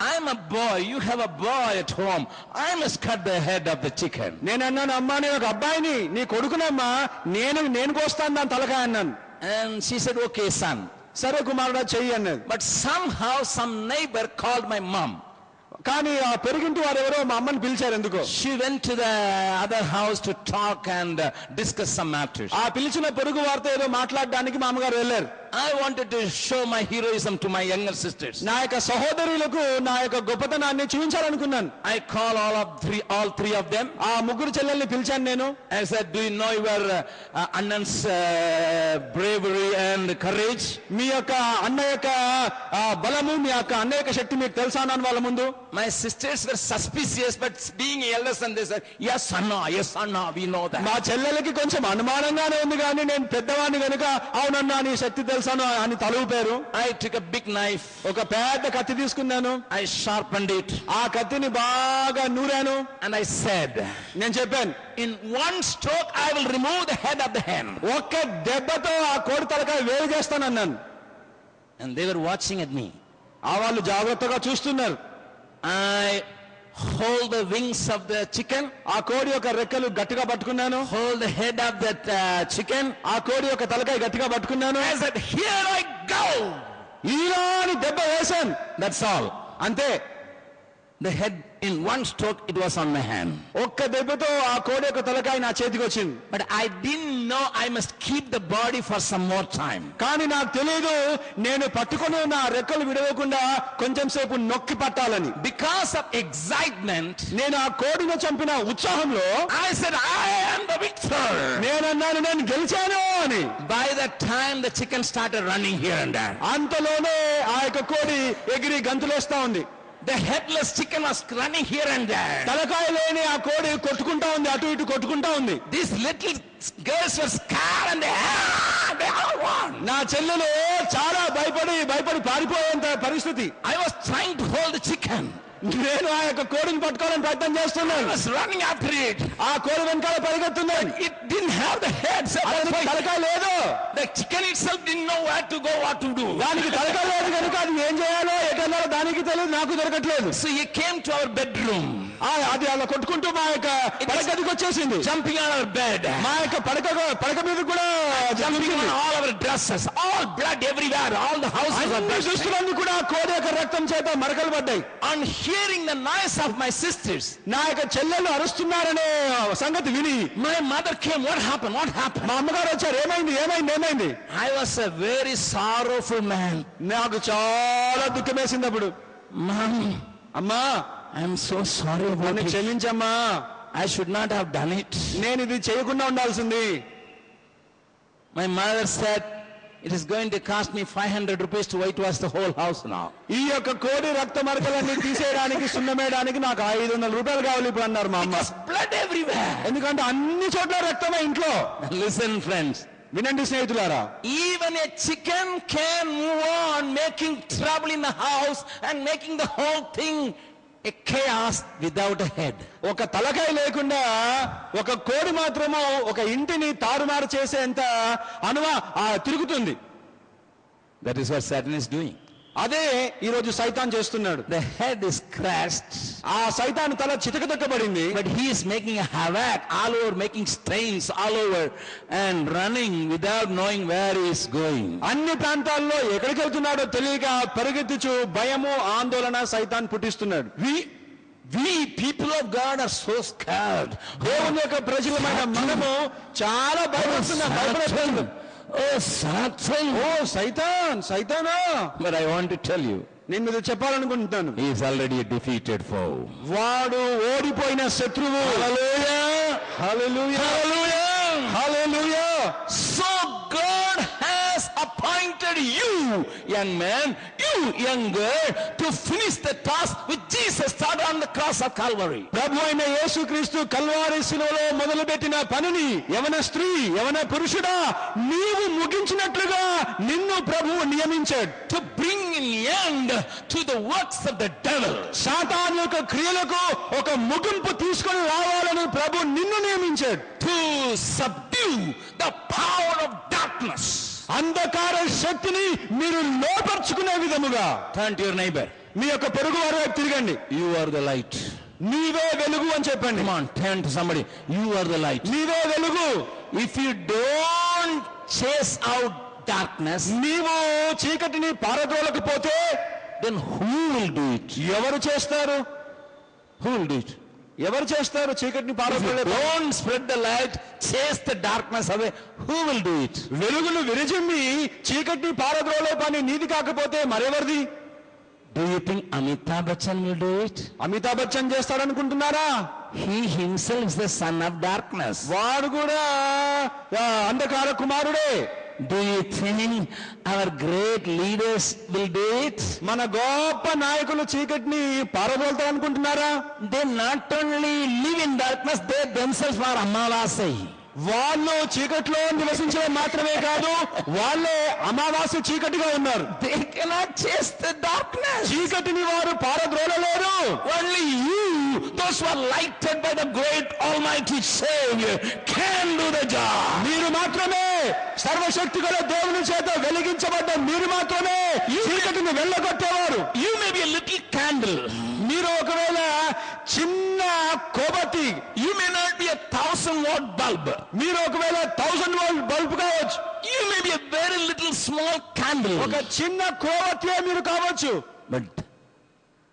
I'm a boy, you have a boy at home, I must cut the head of the chicken. నేను అన్నాను, అమ్మా నేను ఒక అబ్బాయిని, నీ కొడుకునమ్మా, నేను కోస్తాను దాని తలకాయ అన్నాను. And she said, okay son. సరే కుమారుడా చెయ్యి అన్నది. But somehow some neighbor called my mom. కానీ ఆ పెరిగింటి వారు ఎవరో మా అమ్మని పిలిచారు ఎందుకో. She went to the other house to talk and discuss some matters. ఆ పిలిచిన పొరుగు వారితో ఏదో మాట్లాడడానికి మా అమ్మగారు వెళ్ళారు. I wanted to show my heroism to my younger sisters. నా యొక్క సహోదరులకు నా యొక్క గొప్పతనాన్ని చూపించాలనుకున్నాను. I call all three of them. ఆ 3 చెల్లెల్ని పిలిచాను నేను. I said, do you know your Annan's bravery and courage? మీ యొక్క అన్న యొక్క బలము, మీ యొక్క అన్న యొక్క శక్తి మీకు తెలుసా అన్నాను వాళ్ళ ముందు. My sisters were suspicious, but being elders and they said, yes Anna, we know that. మా చెల్లెలకి కొంచెం అనుమానంగానే ఉంది, కానీ నేను పెద్దవాడిని కనుక అవునన్నా నీ శక్తి తెలుసాను అని తలూపారు. I took a big knife. ఒక పెద్ద కత్తి తీసుకున్నాను. I sharpened it. ఆ కత్తిని బాగా నూరాను. And I said, నేను చెప్పాను, in one stroke I will remove the head of the hen. ఒక్క దెబ్బతో ఆ కోడి తలకాయ వేరు చేస్తానన్నాను. And they were watching at me. ఆ వాళ్ళు జాగ్రత్తగా చూస్తున్నారు. I hold the wings of the chicken. ఆ కోడి యొక్క రెక్కలు గట్టిగా పట్టుకున్నాను. Hold the head of that chicken. ఆ కోడి యొక్క తలకాయ గట్టిగా పట్టుకున్నాను. I said, here I go. ఈలాని దెబ్బ వేశాను. That's all. అంతే. The head, in one stroke, it was on my hand. ఒక్క దెబ్బతో ఆ కోడి యొక్క తలకాయ నా చేతికి వచ్చింది. But I didn't know I must keep the body for some more time. కానీ నాకు తెలియదు నేను పట్టుకొని ఉన్న ఆ రెక్కలు విడవకుండా కొంచెం సేపు నొక్కి పట్టాలని. Because of excitement, నేను ఆ కోడిని చంపిన ఉత్సాహంలో I said, I am the victor. నేనన్నాను, నేను గెలిచాను అని. By that time, the chicken started running here and there. అంతలోనే ఆ యొక్క కోడి ఎగిరి గంతులేస్తా ఉంది. The headless chicken was running here and there. తలకాయ లేని ఆ కోడి కొట్టుకుంటా ఉంది, అటు ఇటు కొట్టుకుంటా ఉంది. These little girls were scared and they all won. నా చెల్లెలు చాలా భయపడి పారిపోయేంత పరిస్థితి. I was trying to hold the chicken. నేను ఆ యొక్క కోడిని పట్టుకోవాలని ప్రయత్నం I చేస్తున్నాను. was running after it. ఆ కోడి వెనకాల పరిగెత్తున్నాను. It didn't have the head. So అతనికి తలకాయ లేదు. the chicken itself didn't know where to go, what to do. దానికి తలకాయ లేదు కనుక అది ఏం చేయాలో ఎటెళ్ళాలో దానికి తెలియదు, నాకు దొరకట్లేదు. So he came to our bedroom. అది అలా కొట్టుకుంటూ మా యొక్క పడకదికి వచ్చేసింది. Jumping on our bed. మా యొక్క పడక మీద కూడా Jumping on all our dresses. All blood everywhere. All the houses are అన్ని దుస్తులన్నీ కూడా కోడి యొక్క రక్తం చేత మరకలు పడ్డాయి. On hearing the noise of my sisters, నా యొక్క చెల్లెలు అరుస్తున్నారనే సంగతి విని my mother came. What happened? మా అమ్మగారు వచ్చారు. ఏమైంది? I was a very sorrowful man. నాకు చాలా దుఃఖం వేసింది అప్పుడు. Mom, అమ్మా, I am so sorry about నన్ను it. క్షమించమ్మా, I should not have done it. నేను ఇది చేయకుండా ఉండాల్సింది. My mother said, it is going to cost me 500 rupees to whitewash the whole house now. ఈ యొక్క కోడి రక్త మరకలన్నీ తీసేయడానికి సున్నమేయడానికి నాకు 500 రూపాయలు కావాలి ఇప్పుడు అన్నారు మా అమ్మ. Because blood everywhere. ఎందుకంటే అన్ని చోట్ల రక్తమే ఇంట్లో. Listen friends, వినండి స్నేహితులారా, even a chicken can move on making trouble in the house and making the whole thing a chaos without a head. ఒక తలకాయ లేకుండా ఒక కోడి మాత్రము ఒక ఇంటిని తారుమారు చేసేంత తిరుగుతుంది. That is what Satan is doing. అదే ఈ రోజు సైతాన్ చేస్తున్నాడు. The head is crushed. ఆ సైతాన్ తల చితకదొక్కబడింది. But he is making a havoc all over, making stains all over and running without knowing where he is going. అన్ని ప్రాంతాల్లో ఎక్కడికి వెళ్తున్నాడో తెలియక పరిగెత్తుచు భయము ఆందోళన సైతాన్ పుట్టిస్తున్నాడు. We people of God are so scared. దేవుని యొక్క ప్రజలమైన మనము చాలా భయపడుతున్నాం. Oh, Satan. Oh సైతానా. But I want to tell you, నేను మీకు చెప్పాలనుకుంటున్నాను, he is already a defeated foe. వాడు ఓడిపోయిన శత్రువు. Hallelujah. Hallelujah. Hallelujah. Hallelujah. So God has appointed you, young man, you young girl, to finish the task which Jesus started on the cross of Calvary. ప్రభు అయిన యేసుక్రీస్తు కల్వారి శిలువలో మొదలుపెట్టిన పనిని యవన స్త్రీ, యవన పురుషుడా, నీవు ముగించినట్లుగా నిన్ను ప్రభువు నియమించాడు. To bring an end to the works of the devil. సాతాను యొక్క క్రియలకు ఒక ముగింపు తీసుకొని రావాలని ప్రభు నిన్ను నియమించాడు. To subdue the power of darkness. అంధకార శక్తిని మీరు లోపర్చుకునే విధముగా. Turn to your neighbor. మీ యొక్క పొరుగు వారి వైపు తిరగండి. You are the light. నీవే వెలుగు అని చెప్పండి. Come on, turn to somebody. You are the light. నీవే వెలుగు. If you don't chase out darkness, నీవు చీకటిని పారద్రోలకపోతే then who will do it? ఎవరు చేస్తారు? Who will do it? ఎవరు చేస్తారు చీకటిని If you పారద్రోలే? don't spread the light, chase the darkness away, who will do it? వెలుగును విరజిమ్మి చీకటిని పారద్రోలే పని నీది కాకపోతే మరెవరిది? Do you think Amitabh Bachchan will do it? Amitabh Bachchan చేస్తాడనుకుంటున్నారా? He himself is the son of darkness. వాడు కూడా అంధకార కుమారుడే. Do you think our great leaders will do it? మన గొప్ప నాయకులు చీకటిని పారదోలుతారనుకుంటున్నారా? They not only live in darkness, they themselves are Amavasai. వాళ్ళు చీకట్లో నివసించడం మాత్రమే కాదు, వాళ్ళే అమావాస్య చీకటిగా ఉన్నారు. They cannot chase the darkness. చీకటిని వారు పారద్రోలలేరు. Only you, those who are lighted by the great Almighty Savior, can do the job. మీరు మాత్రమే, సర్వశక్తి గల దేవుని చేత వెలిగించబడ్డ మీరు మాత్రమే చీకటిని వెళ్ళగొట్టేవారు. You may be a little candle. మీరు ఒకవేళ చిన్న కొవ్వొత్తి, You may not be a 1000-watt bulb. మీరు ఒకవేళ 1000 వాట్ బల్బ్ కావచ్చు, You may be a very little small candle. ఒక చిన్న కొవ్వొత్తి మీరు కావచ్చు.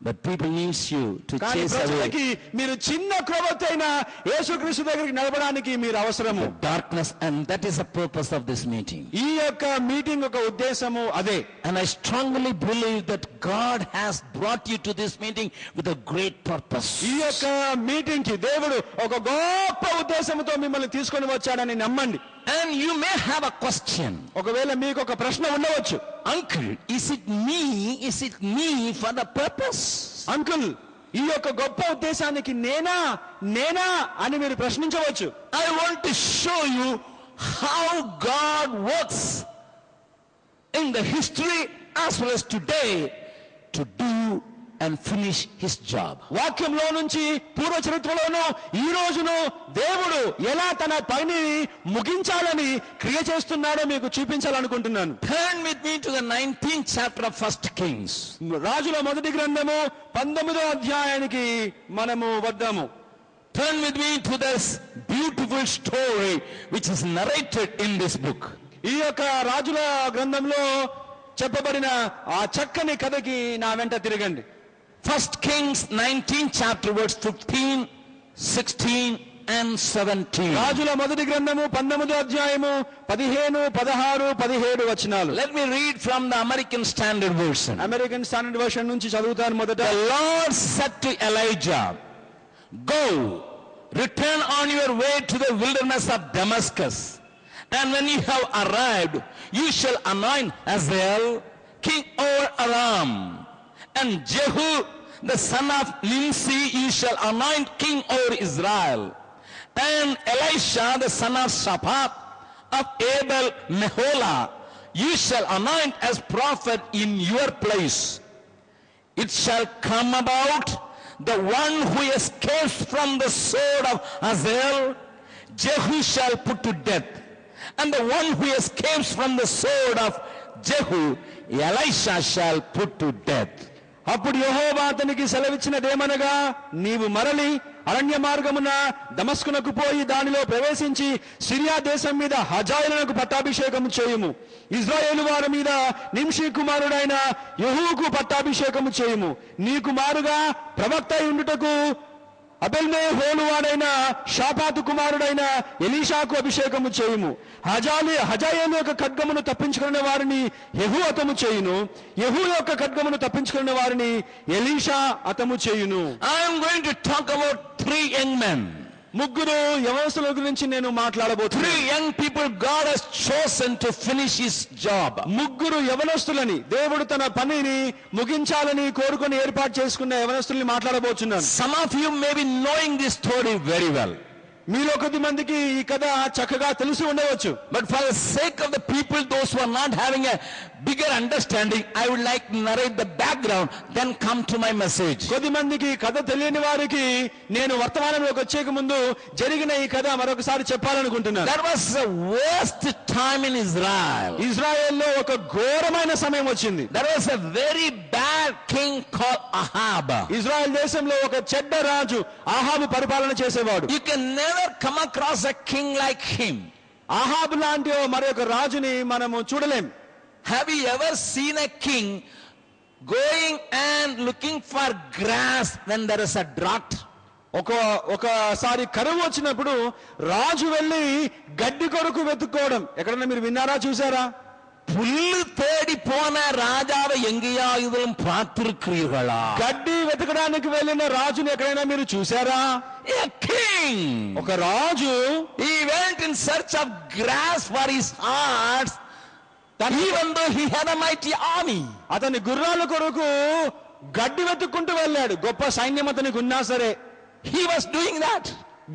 But people needs you to కానీ chase away ప్రజలకి మీరు చిన్న కొవ్వొత్తి అయినా యేసుక్రీస్తు దగ్గరికి నిలబడడానికి మీరు అవసరము. the darkness, and that is the purpose of this meeting. ఈ యొక్క మీటింగ్ యొక్క ఉద్దేశము అదే. And I strongly believe that God has brought you to this meeting with a great purpose. ఈ యొక్క మీటింగ్ కి దేవుడు ఒక గొప్ప ఉద్దేశంతో మిమ్మల్ని తీసుకొని వచ్చాడని నమ్మండి. And you may have a question. ఒకవేళ మీకు ఒక ప్రశ్న ఉండవచ్చు. Uncle, is it me for the purpose? Uncle, ఈ యొక్క గొప్ప ఉద్దేశానికి నేనా అని మీరు ప్రశ్నించవచ్చు. I want to show you how God works in the history as well as today to do and finish his job. వాక్యంలో నుంచి పూర్వ చరిత్రలోనూ ఈ రోజును దేవుడు ఎలా తన పనిని ముగించాలని క్రియ చేస్తున్నాడో మీకు చూపించాలనుకుంటున్నాను. Turn with me to the 19th chapter of 1 Kings. రాజుల మొదటి గ్రంథము 19వ అధ్యాయానికి మనము వద్దాము. Turn with me to this beautiful story which is narrated in this book. ఈ యొక్క రాజుల గ్రంథంలో చెప్పబడిన ఆ చక్కని కథకి నా వెంట తిరగండి. 1 Kings 19th chapter verse 15, 16 and 17. రాజుల మొదటి గ్రంథము 19వ అధ్యాయము 15, 16, 17 వచనాలు. Let me read from the American Standard Version. American standard version నుంచి చదువుతాను. మొదట, The Lord said to Elijah, "Go, return on your way to the wilderness of Damascus, and when you have arrived, you shall anoint Hazael king over Aram, and Jehu the son of Nimshi you shall anoint king over Israel, and Elisha the son of Shaphat of Abel Meholah you shall anoint as prophet in your place. It shall come about, the one who escapes from the sword of Hazael, Jehu shall put to death, and the one who escapes from the sword of Jehu, Elisha shall put to death." అప్పుడు యెహోవా అతనికి సెలవిచ్చినదేమనగా, నీవు మరలి అరణ్య మార్గమున దమస్కునకు పోయి దానిలో ప్రవేశించి సిరియా దేశం మీద హజాయేలునకు పట్టాభిషేకము చేయుము. ఇజ్రాయేలు వారి మీద నింషి కుమారుడైన యెహూకు పట్టాభిషేకము చేయుము. నీకు మారుగా ప్రవక్త అయి ఉండుటకు అబెల్మెహోలు వాడైన షాపాతు కుమారుడైన ఎలీషాకు అభిషేకము చేయుము. హజాయేలు యొక్క ఖడ్గమును తప్పించుకున్న వారిని యెహూ అతము చేయును. యెహూ యొక్క ఖడ్గమును తప్పించుకున్న వారిని ఎలీషా అతము చేయును. I am going to talk about 3 young men. ముగ్గురు యవనస్తుల గురించి నేను మాట్లాడబోతున్నాను. 3 young people God has chosen to finish his job. ముగ్గురు యవనస్తులని దేవుడు తన పనిని ముగించాలని కోరుకొని ఏర్పాటు చేసుకున్న యవనస్తుల్ని మాట్లాడబోతున్నాను. Some of you may be knowing this story very well. మీలో కొద్ది మందికి ఈ కథ చక్కగా తెలిసి ఉండవచ్చు. But for the sake of the people, those who are not having a bigger understanding, I would like to narrate the background, then come to my message. కొద్ది మందికి కథ తెలియని వారికి నేను వర్తమానంలోకి వచ్చేక ముందు జరిగిన ఈ కథ మరొకసారి చెప్పాలనుకుంటున్నాను. That was the worst time in Israel. ఇజ్రాయెల్లో ఒక ఘోరమైన సమయం వచ్చింది. There was a very bad king called Ahab. Israel దేశంలో ఒక చెడ్డ రాజు ఆహాబు పరిపాలన చేసేవాడు. You can never come across a king like him. ఆహాబు లాంటి మరొక రాజుని మనము చూడలేం. Have you ever seen a king going and looking for grass when there is a drought? ఒకసారి కరువు వచ్చినప్పుడు రాజు వెళ్ళి గడ్డి కొరకు వెతుక్కోవడం ఎక్కడన్నా మీరు విన్నారా, చూసారా? புல்லு தேடி போன ராஜாவை எங்கேயாவது பார்த்திருக்கிறீர்களா? గడ్డి వెతకడానికి వెళ్ళిన రాజుని ఎక్కడైనా మీరు చూసారా? A king. ఒక రాజు He went in search of grass for his horse. Even though he had a mighty army. అతని గుర్రాల కొరకు గడ్డి వెతుక్కుంటూ వెళ్ళాడు. గొప్ప సైన్యం అతనికి ఉన్నా సరే He was doing that.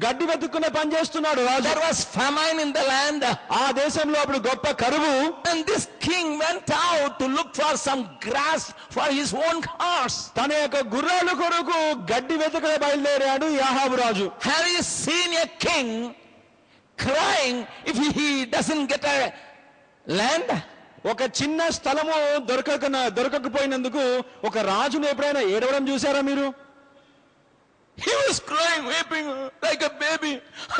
గడ్డి వెతుక్కునే పని చేస్తున్నాడు రాజు. There was famine in the land. ఆ దేశంలో అప్పుడు గొప్ప కరువు. And this king went out to look for some grass for his own horse. తన యొక్క గుర్రాల కొరకు గడ్డి వెతకడే బయలుదేరాడు ఈ ఆహాబు రాజు. Have you seen a king crying if he doesn't get a land? ఒక చిన్న స్థలము దొరకకపోయినందుకు ఒక రాజును ఎప్పుడైనా ఏడవడం చూసారా మీరు? He was crying, weeping like a baby.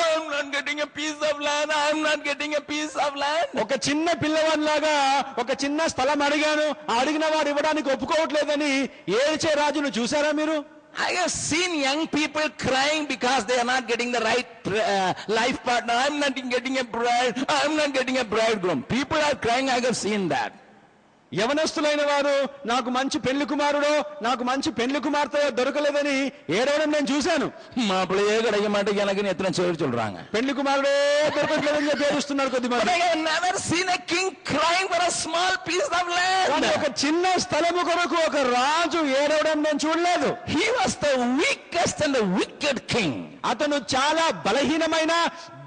I'm not getting a piece of land. I'm not getting a piece of land. ఒక చిన్న పిల్లవాడిలాగా ఒక చిన్న స్థలం అడిగాను, అడిగిన వాడు ఇవ్వడానికి ఒప్పుకోవట్లేదని ఏడ్చే రాజును చూసారా మీరు? I have seen young people crying because they are not getting the right life partner. I'm not getting a bride. I'm not getting a bridegroom. People are crying. I have seen that. యవనస్తులైన వారు నాకు మంచి పెళ్లి కుమారుడో నాకు మంచి పెళ్లి కుమార్తె దొరకలేదని ఏడవడం నేను చూశాను. மாப்பிள்ளையே கிடைக்க மாட்டேங்குது எத்தனை பேர் சொல்றாங்க. పెళ్లి కుమారుడే దొరకట్లేదని చెప్పి ఏడుస్తున్నారు కొద్దిమంది. But I have never seen a king crying for a small piece of land. ఒక చిన్న స్థలము కొరకు ఒక రాజు ఏడవడం నేను చూడలేదు. He was the weakest and the wicked king. అతను చాలా బలహీనమైన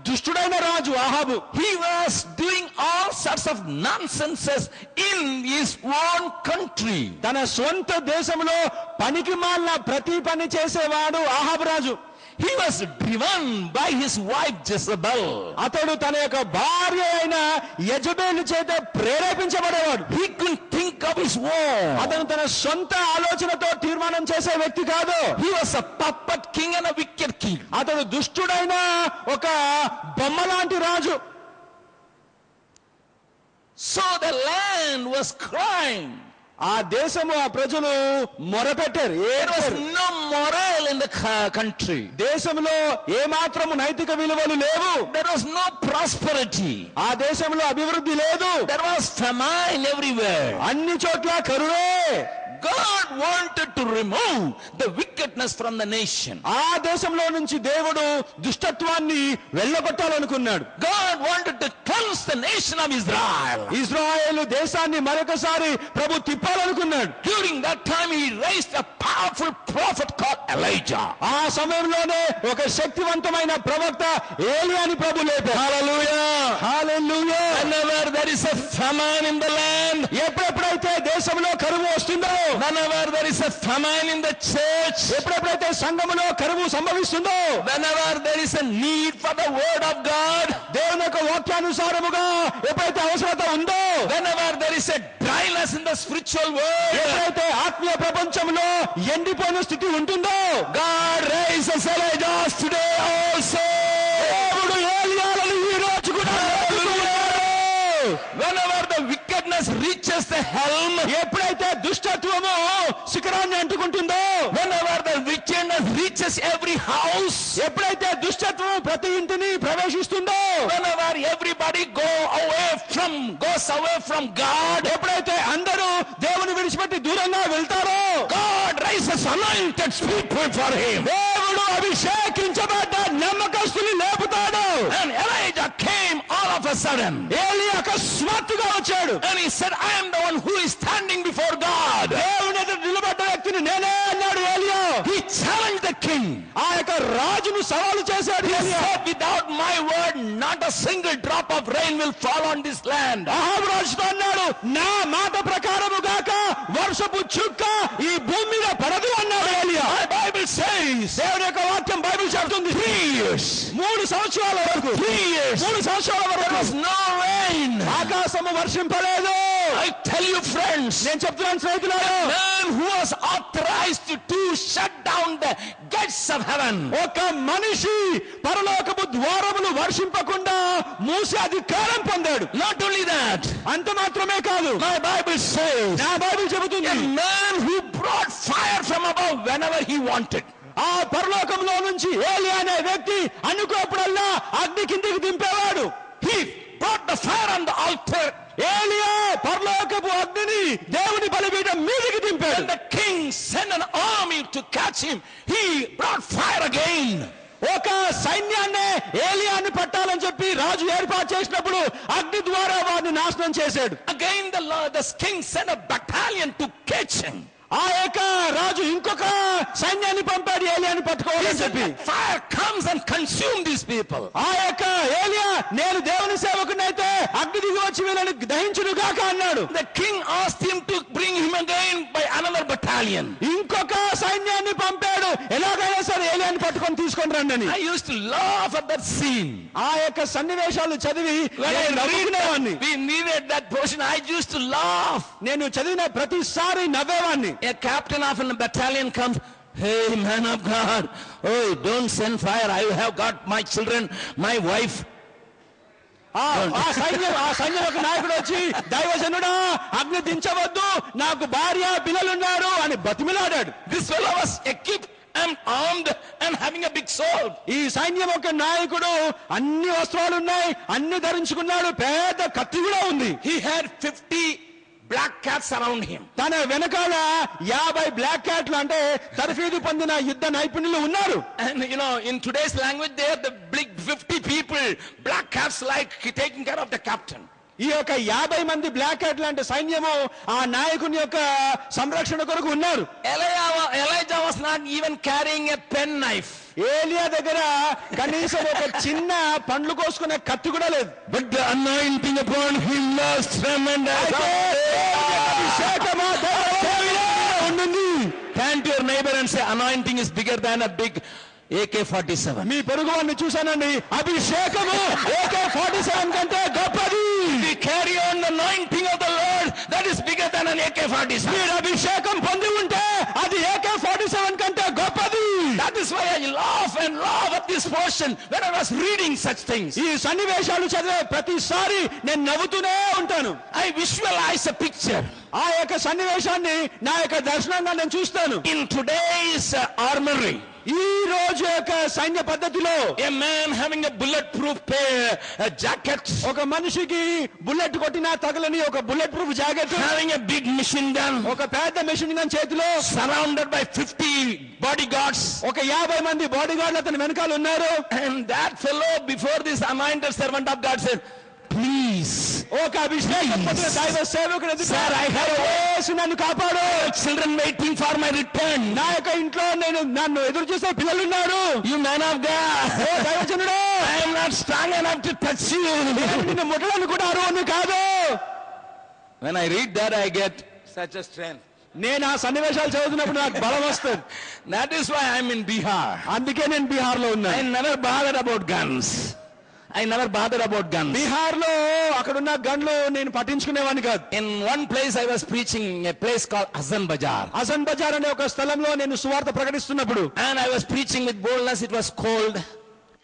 దుష్టుడైన రాజు ఆహాబు. He was doing all sorts of nonsenses in his own country. తన సొంత దేశంలో పనికి మాలిన ప్రతి పని చేసేవాడు ఆహాబు రాజు. He was driven by his wife Jezebel. అతడు తన యొక్క భార్య అయిన యెజబెలు చేత ప్రేరేపించబడేవాడు. He couldn't think of his own. అతను తన సొంత ఆలోచనతో తీర్మానం చేసే వ్యక్తి కాదు. He was a puppet king and a wicked king. అతడు దుష్టుడైన ఒక బొమ్మ లాంటి రాజు. So the land was crying. ఆ దేశము ఆ ప్రజలు మొరపెట్టారు. There was no morale in the country. దేశంలో ఏమాత్రము నైతిక విలువలు లేవు. There was no prosperity. ఆ దేశంలో అభివృద్ధి లేదు. There was famine everywhere. అన్ని చోట్ల కరువే. God wanted to remove the wickedness from the nation. ఆ దేశంలో నుంచి దేవుడు దుష్టత్వాన్ని వెళ్ళగొట్టాలనుకున్నాడు. God wanted to cleanse the nation of Israel. Israel దేశాన్ని మరొకసారి ప్రభు తిప్పాలనుకున్నాడు. During that time he raised a powerful prophet called Elijah. ఆ సమయంలోనే ఒక శక్తివంతమైన ప్రవక్త ఏలియాని ప్రభు లేపాడు. Hallelujah. Hallelujah. Whenever there is a famine in the land, ఎప్పుడెప్పుడైతే దేశంలో కరువు వస్తుందో, whenever there is a famine in the church, ఎప్పుడెప్పుడైతే సంఘములో కరువు సంభవిస్తుందో, whenever there is a need for the word of God, దేవుని యొక్క వాక్యానుసారముగా ఎప్పుడైతే అవసరత ఉందో, whenever there is a dry dryness in the spiritual world, ఎప్పుడైతే ఆత్మీయ ప్రపంచంలో ఎండిపోయిన స్థితి ఉంటుందో, God raises Elijah today also. దేవుడు ఏలియాలను ఈ రోజు కూడా లేపుతున్నాడు. Whenever the wickedness reaches the helm, ఎప్పుడైతే దుష్టత్వము శిఖరాన్ని అంటుకుంటుందో, whenever the wickedness reaches every house, ఎప్పుడైతే దుష్టత్వం ప్రతి ఇంటిని ప్రవేశిస్తుందో, whenever everybody goes away from God, ఎప్పుడైతే అందరూ దేవుని విడిచిపెట్టి దూరంగా వెళ్తారో, God raises anointed people for him. దేవుడు అభిషేకించబడ్డ నమ్మకస్తుని లేపుతాడు. And Elijah came all of a sudden. ఏలియా అకస్మాత్తుగా వచ్చాడు. And he said, I am the one who is standing before God. దేవుని ఎదుట నిలబడ్డ వ్యక్తిని నేనే అన్నాడు ఏలియా. He challenged the king. ఆ యొక్క రాజును సవాలు చేశాడు He ఏలియా. said, without my word, not a single drop of rain will fall on this land. అహాబు రాజుతో అన్నాడు, నా మాట ప్రకారము గాక వర్షపు చుక్క ఈ భూమి మీద పడదు అన్నాడు ఏలియా. My Bible says, దేవుని యొక్క వాక్యం బైబిల్ చెబుతుంది 3 years. 3 సంవత్సరాల వరకు 3 years. 3 సంవత్సరాల There వరకు was no rain. ఆకాశము వర్షింపలేదు. I tell you, friends, నేను చెప్తున్నాను స్నేహితులారా, man who was authorized to shut down the gates of heaven, ఒక మనిషి పరలోకపు ద్వారములు వర్షింపకుండా మూసే అధికారం పొందాడు. not only that, అంత మాత్రమే కాదు, my Bible says, నా బైబిల్ చెబుతుంది, a man who brought fire from above whenever he wanted. ఆ పరలోకంలో నుంచి ఏలియా అనే వ్యక్తి అనుకోప్పుడల్లా అగ్ని కిందికి దింపేవాడు. He brought the fire on the altar. ఏలియా పరలోకపు అగ్నిని దేవుని బలిపీఠం మీదికి దింపాడు. When the king sent an army to catch him, he brought fire again. ఒక సైన్యాన్ని ఏలియాని పట్టాలని చెప్పి రాజు ఏర్పాటు చేసినప్పుడు అగ్ని ద్వారా వారిని నాశనం చేశాడు. Again the king sent a battalion to catch him. ఆ యొక్క రాజు ఇంకొక సైన్యాన్ని పంపాడు ఏలియాని He పట్టుకోవాలని said, చెప్పి. "Let fire comes and consume these people." ఆ యొక్క ఏలియా నేను దేవుని సేవకునైతే అగ్ని దిగి వచ్చి వీళ్ళని దహించును గాక అన్నాడు. The king asked him to bring him again by another battalion. ఇంకొక సైన్యాన్ని పంపాడు, ఎలాగైనా సరే ఏలియాని పట్టుకొని తీసుకొని రండి అని. I used to laugh at that scene. ఆ యొక్క సన్నివేశాలు చదివి When I నేను read నవ్వుకునేవాడిని. that, we needed that portion. I used to laugh. నేను చదివిన ప్రతిసారి నవ్వేవాడిని. A captain of a battalion comes, "Hey, man of God, oh, don't send fire. I have got my children, my wife." ఆ సైన్యం ఒక నాయకుడు వచ్చి, దైవజనుడా అగ్ని దించవద్దు, నాకు భార్య పిల్లలున్నారు అని బతిమిలాడాడు. This fellow was equipped and armed and having a big sword. ఈ సైన్యం ఒక నాయకుడు అన్ని వస్త్రాలు ఉన్నాయి, అన్ని ధరించుకున్నాడు, పెద్ద కత్తి కూడా ఉంది. He had 50 black cats around him. తన వెనకాల 50 బ్లాక్ క్యాట్లు అంటే తర్ఫీదు పొందిన యుద్ధ నైపుణ్యులు ఉన్నారు. And you know, in today's language, they are the big 50 people, black cats like taking care of the captain. ఈ యొక్క 50 మంది బ్లాక్ క్యాట్లు అంటే సైన్యము ఆ నాయకుని యొక్క సంరక్షణ కొరకు ఉన్నారు. Elijah was not even carrying a pen knife. ఏలియా దగ్గర కనీసం ఒక చిన్న పండ్లు కోసుకునే కత్తి కూడా లేదు. But the anointing upon him was tremendous. అభిషేకము దేవుని ఉంటుంది. Turn to your neighbor and say, anointing is bigger than a big AK-47. మీ పొరుగు వాడిని చూశానండి, అభిషేకము AK-47 కంటే గొప్పది. We carry on the anointing of the Lord, that is bigger than an AK-47. మీరు అభిషేకం పొంది ఉంటే అది AK-47 కంటే గొప్పది. That is why I laugh and laugh at this portion when I was reading such things. ఈ సన్నివేశాలు చదివే ప్రతిసారి నేను నవ్వుతూనే ఉంటాను. I visualize a picture. ఆ యొక్క సన్నివేశాన్ని నా యొక్క దర్శనంగా నేను చూస్తాను. In today's armory, ఈ రోజు యొక్క సైన్య పద్ధతిలో a man having a bulletproof jacket, ఒక మనిషికి బుల్లెట్ కొట్టినా తగలని ఒక bullet proof jacket, having a big machine gun, ఒక పెద్ద మెషిన్ గన్ చేతిలో, surrounded by 50 bodyguards, ఒక 50 మంది బాడీ గార్డులు అతని వెనకాల ఉన్నారు. and that fellow before this anointed servant of God said, "Please, ఒక అభిషేకం పొందిన దైవ సేవకుడు ఎదుట, Sir, I have యేసు నన్ను కాపాడు, children waiting for my return. నా యొక్క ఇంట్లో నన్ను ఎదురు చూసే పిల్లలు ఉన్నారు. You man of God, ఓ దైవజనుడు, I am not strong enough to touch you." నిన్ను ముట్టడానికి కూడా అర్హుని కాదు. When I read that, I get such a strength. నేను ఆ సన్నివేశాలు చదువుతున్నప్పుడు నాకు బలం వస్తుంది. That is why I am in Bihar. అందుకే నేను బీహార్ లో I ఉన్నాను. never bothered about guns. I never bothered about guns. Bihar లో అక్కడున్న గన్లు నేను పట్టించుకునేవాడిని కాదు. In one place I was preaching, a place called Hasan Bazaar. Hasan Bazar అనే ఒక స్థలంలో నేను సువార్త ప్రకటిస్తున్నప్పుడు And I was preaching with boldness. It was cold.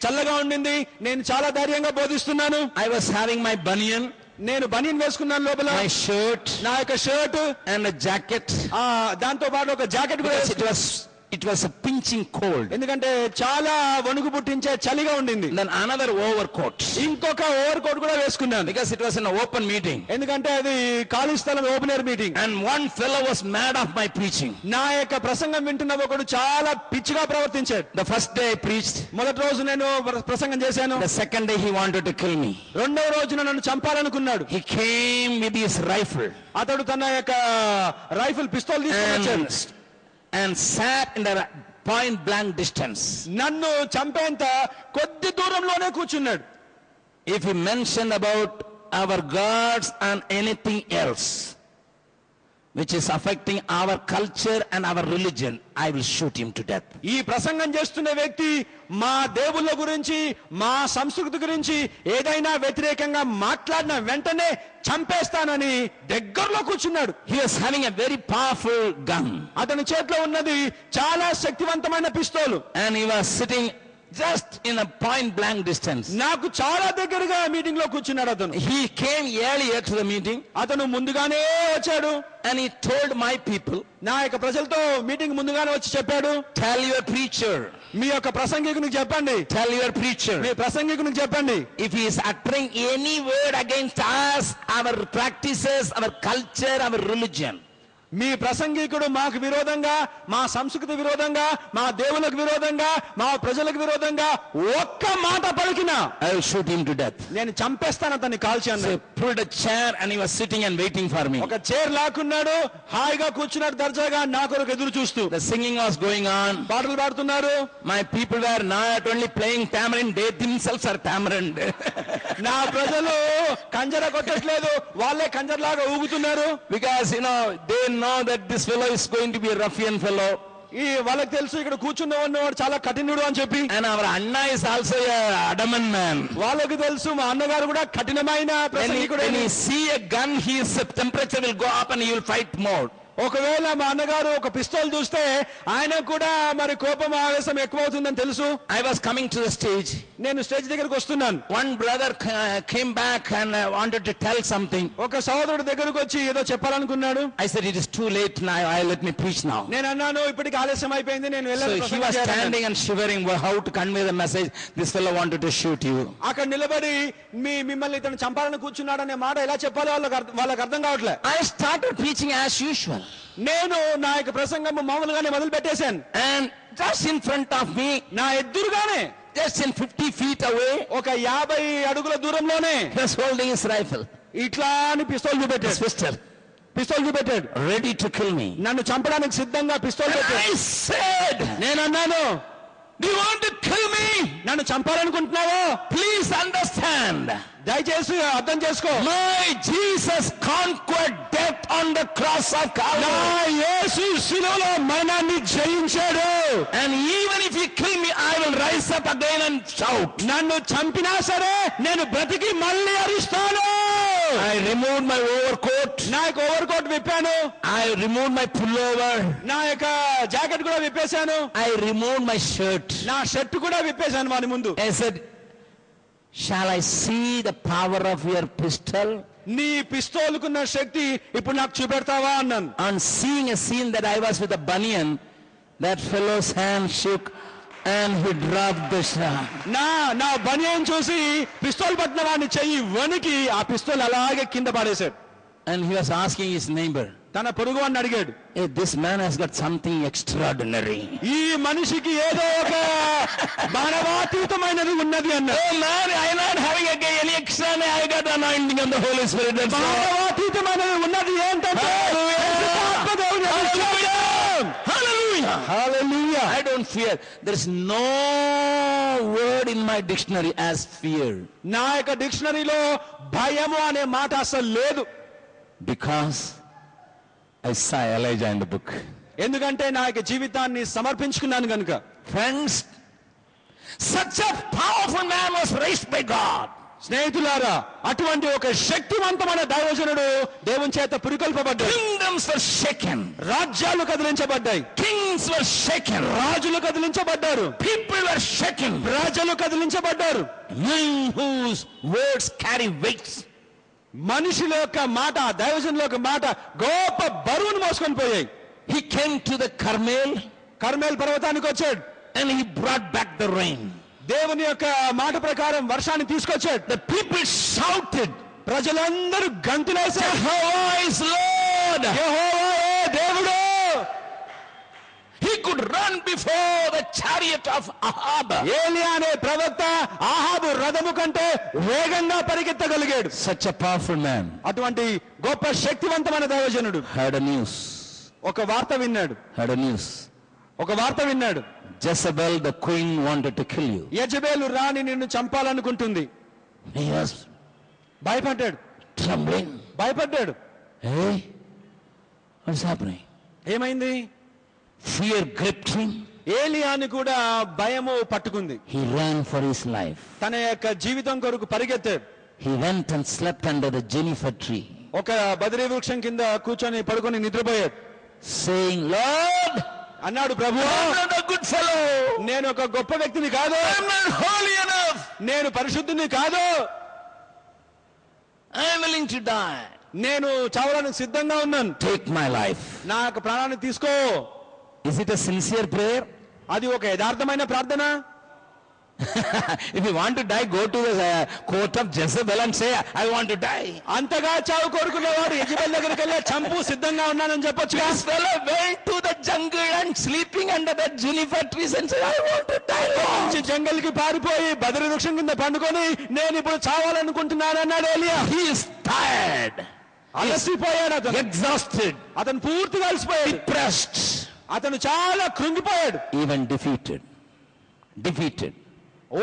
చల్లగా ఉండింది. నేను చాలా ధైర్యంగా బోధిస్తున్నాను. I was having my banyan, నేను బనియన్ వేసుకున్నాను లోపల, my shirt, నా యొక్క షర్ట్, and a jacket. దాంతో పాటు ఒక జాకెట్ కూడా Because it was a pinching cold. ఎందుకంటే చాలా వణుకు పుట్టించే చలిగా ఉండింది. Then another overcoat. ఇంకొక ఓవర్ కోట్ కూడా వేసుకున్నాను. Because it was in an open meeting. ఎందుకంటే అది ఖాళీ స్థలం, open air meeting. And one fellow was mad of my preaching. నా యొక్క ప్రసంగం వింటున్న ఒకడు చాలా పిచ్చిగా ప్రవర్తించాడు. The first day I preached. మొదటి రోజు నేను ప్రసంగం చేశాను. The second day he wanted to kill me. రెండవ రోజున నన్ను చంపాలనుకున్నాడు. He came with his rifle. అతడు తన యొక్క రైఫిల్ పిస్తోల్ తీసుకొని వచ్చాడు. And sat in the point blank distance. నన్ను చంపేంత కొద్ది దూరంలోనే కూర్చున్నాడు. If he mentioned about our gods and anything else which is affecting our culture and our religion, I will shoot him to death. ఈ ప్రసంగం చేస్తున్న వ్యక్తి మా దేవుళ్ళ గురించి, మా సంస్కృతి గురించి ఏదైనా వ్యతిరేకంగా మాట్లాడిన వెంటనే చంపేస్తానని దగ్గరలో కూర్చున్నాడు. He was having a very powerful gun. అతని చేతిలో ఉన్నది చాలా శక్తివంతమైన పిస్తోలు. And he was sitting just in a point blank distance. నాకు చాలా దగ్గరగా మీటింగ్ లో కూర్చున్నాడు అతను. He came earlier to the meeting. అతను ముందుగానే వచ్చాడు. And he told my people, నా యొక్క ప్రజలతో మీటింగ్ ముందుగానే వచ్చి చెప్పాడు, tell your preacher, మీ యొక్క ప్రసంగికునికి చెప్పండి, tell your preacher, మీ ప్రసంగికునికి చెప్పండి, if he is uttering any word against us, our practices, our culture, our religion, మీ ప్రసంగికుడు మాకు విరోధంగా, మా సంస్కృతి విరోధంగా, మా దేవులకు విరోధంగా, మా ప్రజలకు విరోధంగా ఒక్క మాట పలికినా I will shoot him to death. నేను చంపేస్తాను అతన్ని కాల్చి So అన్నాడు. he pulled a chair and he was sitting and waiting for me. ఒక చైర్ లాక్కున్నాడు, హాయిగా కూర్చున్నాడు దర్జాగా నా కొరకు ఎదురు చూస్తూ. The singing was going on. పాటలు పాడుతున్నారు. My people were not only playing tamarind, they themselves are tamarind. నా ప్రజలు కంజర కొట్టట్లేదు, వాళ్ళే కంజర్లాగా ఊగుతున్నారు. Because they know that this fellow is going to be a ruffian fellow. ఈ వాళ్ళకి తెలుసు ఇక్కడ కూర్చున్న ఉన్నవాడు చాలా కఠినుడు అని చెప్పి. And our Anna is also a adamant man. వాళ్ళకి తెలుసు మా అన్నగారు కూడా కఠినమైన ప్రసంగికుడు. When he see a gun, his temperature will go up and he will fight more. ఒకవేళ మా అన్నగారు ఒక పిస్తోల్ చూస్తే ఆయన కూడా మరి కోపం ఆవేశం ఎక్కువ అవుతుందని తెలుసు. I was coming to the stage. నేను స్టేజ్ దగ్గరకు వస్తున్నాను. One brother came back and wanted to tell something. ఒక సహోదరుడు దగ్గరకు వచ్చి ఏదో చెప్పాలనుకున్నాడు. I said it is too late now. Let me preach now. నేను అన్నాను ఇప్పటికి ఆలస్యం అయిపోయింది, నేను వెళ్ళాలి. So he was standing and shivering how to convey the message. This fellow wanted to shoot you. అక్కడ నిలబడి మిమ్మల్ని ఇతను చంపాలని కూర్చున్నాడు అనే మాట ఎలా చెప్పాలో వాళ్ళకి అర్థం కావట్లే. I started preaching as usual. నేను నా యొక్క ప్రసంగం మామూలుగానే మొదలు పెట్టేశాను. And just in front of me, నా ఎదురుగానే just in 50 feet away, ఒక 50 అడుగుల దూరంలోనే he was holding his rifle, ఇట్లా అని పిస్తోల్ his చూపెట్టాడు. pistol, పిస్తోల్ చూపెట్టాడు, ready to kill me. నన్ను చంపడానికి సిద్ధంగా పిస్తోల్ And పెట్టాడు. I said, నేను అన్నాను, do you want to kill me? నన్ను చంపాలనుకుంటున్నావో Please understand. దయచేసి అర్థం చేసుకో. My Jesus conquered death on the cross of నా Calvary. యేసు శిలువలో మరణాన్ని జయించాడు. And even if you kill me, I will rise up again and shout. నన్ను చంపినా సరే నేను బ్రతికి మళ్ళీ అరుస్తాను. I removed my overcoat. నా యొక్క ఓవర్ కోట్ విప్పాను, I removed my pullover. నా యొక్క జాకెట్ కూడా విప్పేశాను, I removed my shirt. నా షర్ట్ కూడా విప్పేశాను వాని ముందు. I said, shall I see the power of your pistol? నీ పిస్తోలుకున్న శక్తి ఇప్పుడు నాకు చూపెడతావా అన్నాను. On seeing a scene that I was with a banyan, that fellow's hand shook and he dropped the shot. నా బనియన్ చూసి పిస్తోల్ పట్టిన వాడిని చెయ్యి వణికి ఆ పిస్తోల్ అలాగే కింద పడేశాడు. And he was asking his neighbor, తన పొరుగు వాడిని అడిగాడు, hey, this man has got something extraordinary. ఈ మనిషికి ఏదో ఒక మానవాతీతమైనది ఉన్నది అన్నాడు. Oh man, I am not having any extraordinary. I got anointing of the Holy Spirit. That's all. మానవాతీతమైనది ఉన్నది ఏంటంటే పరిశుద్ధాత్మ దేవుని అభిషేకం. Hallelujah. Hallelujah. I don't fear. There is no word in my dictionary as fear. నా యొక్క డిక్షనరీలో భయము అనే మాట అసలు లేదు. Because I saw Elijah in the book. ఎందుకంటే నా యొక్క జీవితాన్ని సమర్పించుకున్నాను కనుక. Friends, Such a powerful man was raised by God. స్నేహితులారా, అటువంటి ఒక శక్తివంతమైన దైవజనుడు దేవుని చేత పురికొల్పబడ్డాడు. Kingdoms were shaken. రాజ్యాలు కదిలించబడ్డాయి. Kings were shaken. రాజులు కదిలించబడ్డారు. People were shaken. ప్రజలు కదిలించబడ్డారు. Men whose words carry weights. మనుషుల యొక్క మాట, దైవజనుల యొక్క మాట గొప్ప బరువును మోసుకొని పోయాయి. He came to the Carmel పర్వతానికి వచ్చాడు. and he brought back the rain. దేవుని యొక్క మాట ప్రకారం వర్షాన్ని తీసుకొచ్చాడు. The people shouted, ప్రజలందరూ గంతులేశారు, Jehovah is Lord. యెహోవాయే దేవుడు. He could run before the chariot of Ahab. ఏలియా అనే ప్రవక్త ఆహాబు రథము కంటే వేగంగా పరిగెత్తగలిగాడు. Such a powerful man అటువంటి గొప్ప శక్తివంతమైన దైవజనుడు had a news. ఒక వార్త విన్నాడు. Jezebel the queen wanted to kill you. యెజబెలు రాణి నిన్ను చంపాలనుకుంటుంది. He was భయపడ్డాడు, trembling. భయపడ్డాడు. Hey, what's happening? ఏమైంది? Fear gripped him. ఏలియాని కూడా భయము పట్టుకుంది. He ran for his life. తన యొక్క జీవితం కొరకు పరిగెత్తాడు. He went and slept under the juniper tree, ఒక బదరీ వృక్షం కింద కూర్చొని పడుకొని నిద్రపోయాడు. saying, Lord, అన్నాడు, ప్రభువా, I'm not a good fellow. నేను ఒక గొప్ప వ్యక్తిని కాదు, I'm not holy enough. నేను పరిశుద్ధుని కాదు, I'm willing to die. నేను చావడానికి సిద్ధంగా ఉన్నాను. Take my life. నా యొక్క ప్రాణాన్ని తీసుకో. Is it a sincere prayer? అది ఒక యథార్థమైన ప్రార్థన. If you want to die, go to the court of Jezebel and say, I want to die. అంతగా చావు కోరుకునేవాడు యెజబెల్ దగ్గరికి వెళ్ళి చంపు సిద్ధంగా ఉన్నానని చెప్పొచ్చు. This fellow went to the jungle and sleeping under the juniper trees and said, I want to die. జంగల్ కి పారిపోయి బదరీ వృక్షం కింద పండుకొని నేను ఇప్పుడు చావాలనుకుంటున్నాను అన్నాడు ఏలియా. He is tired, అలసిపోయాడు, అతను exhausted, అతను పూర్తిగా అలసిపోయాడు, depressed, అతను చాలా కృంగిపోయాడు, even defeated.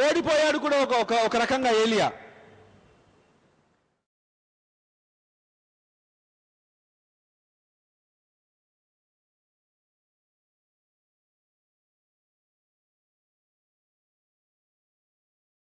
ఓడిపోయాడు కూడా ఒక రకంగా ఏలియా.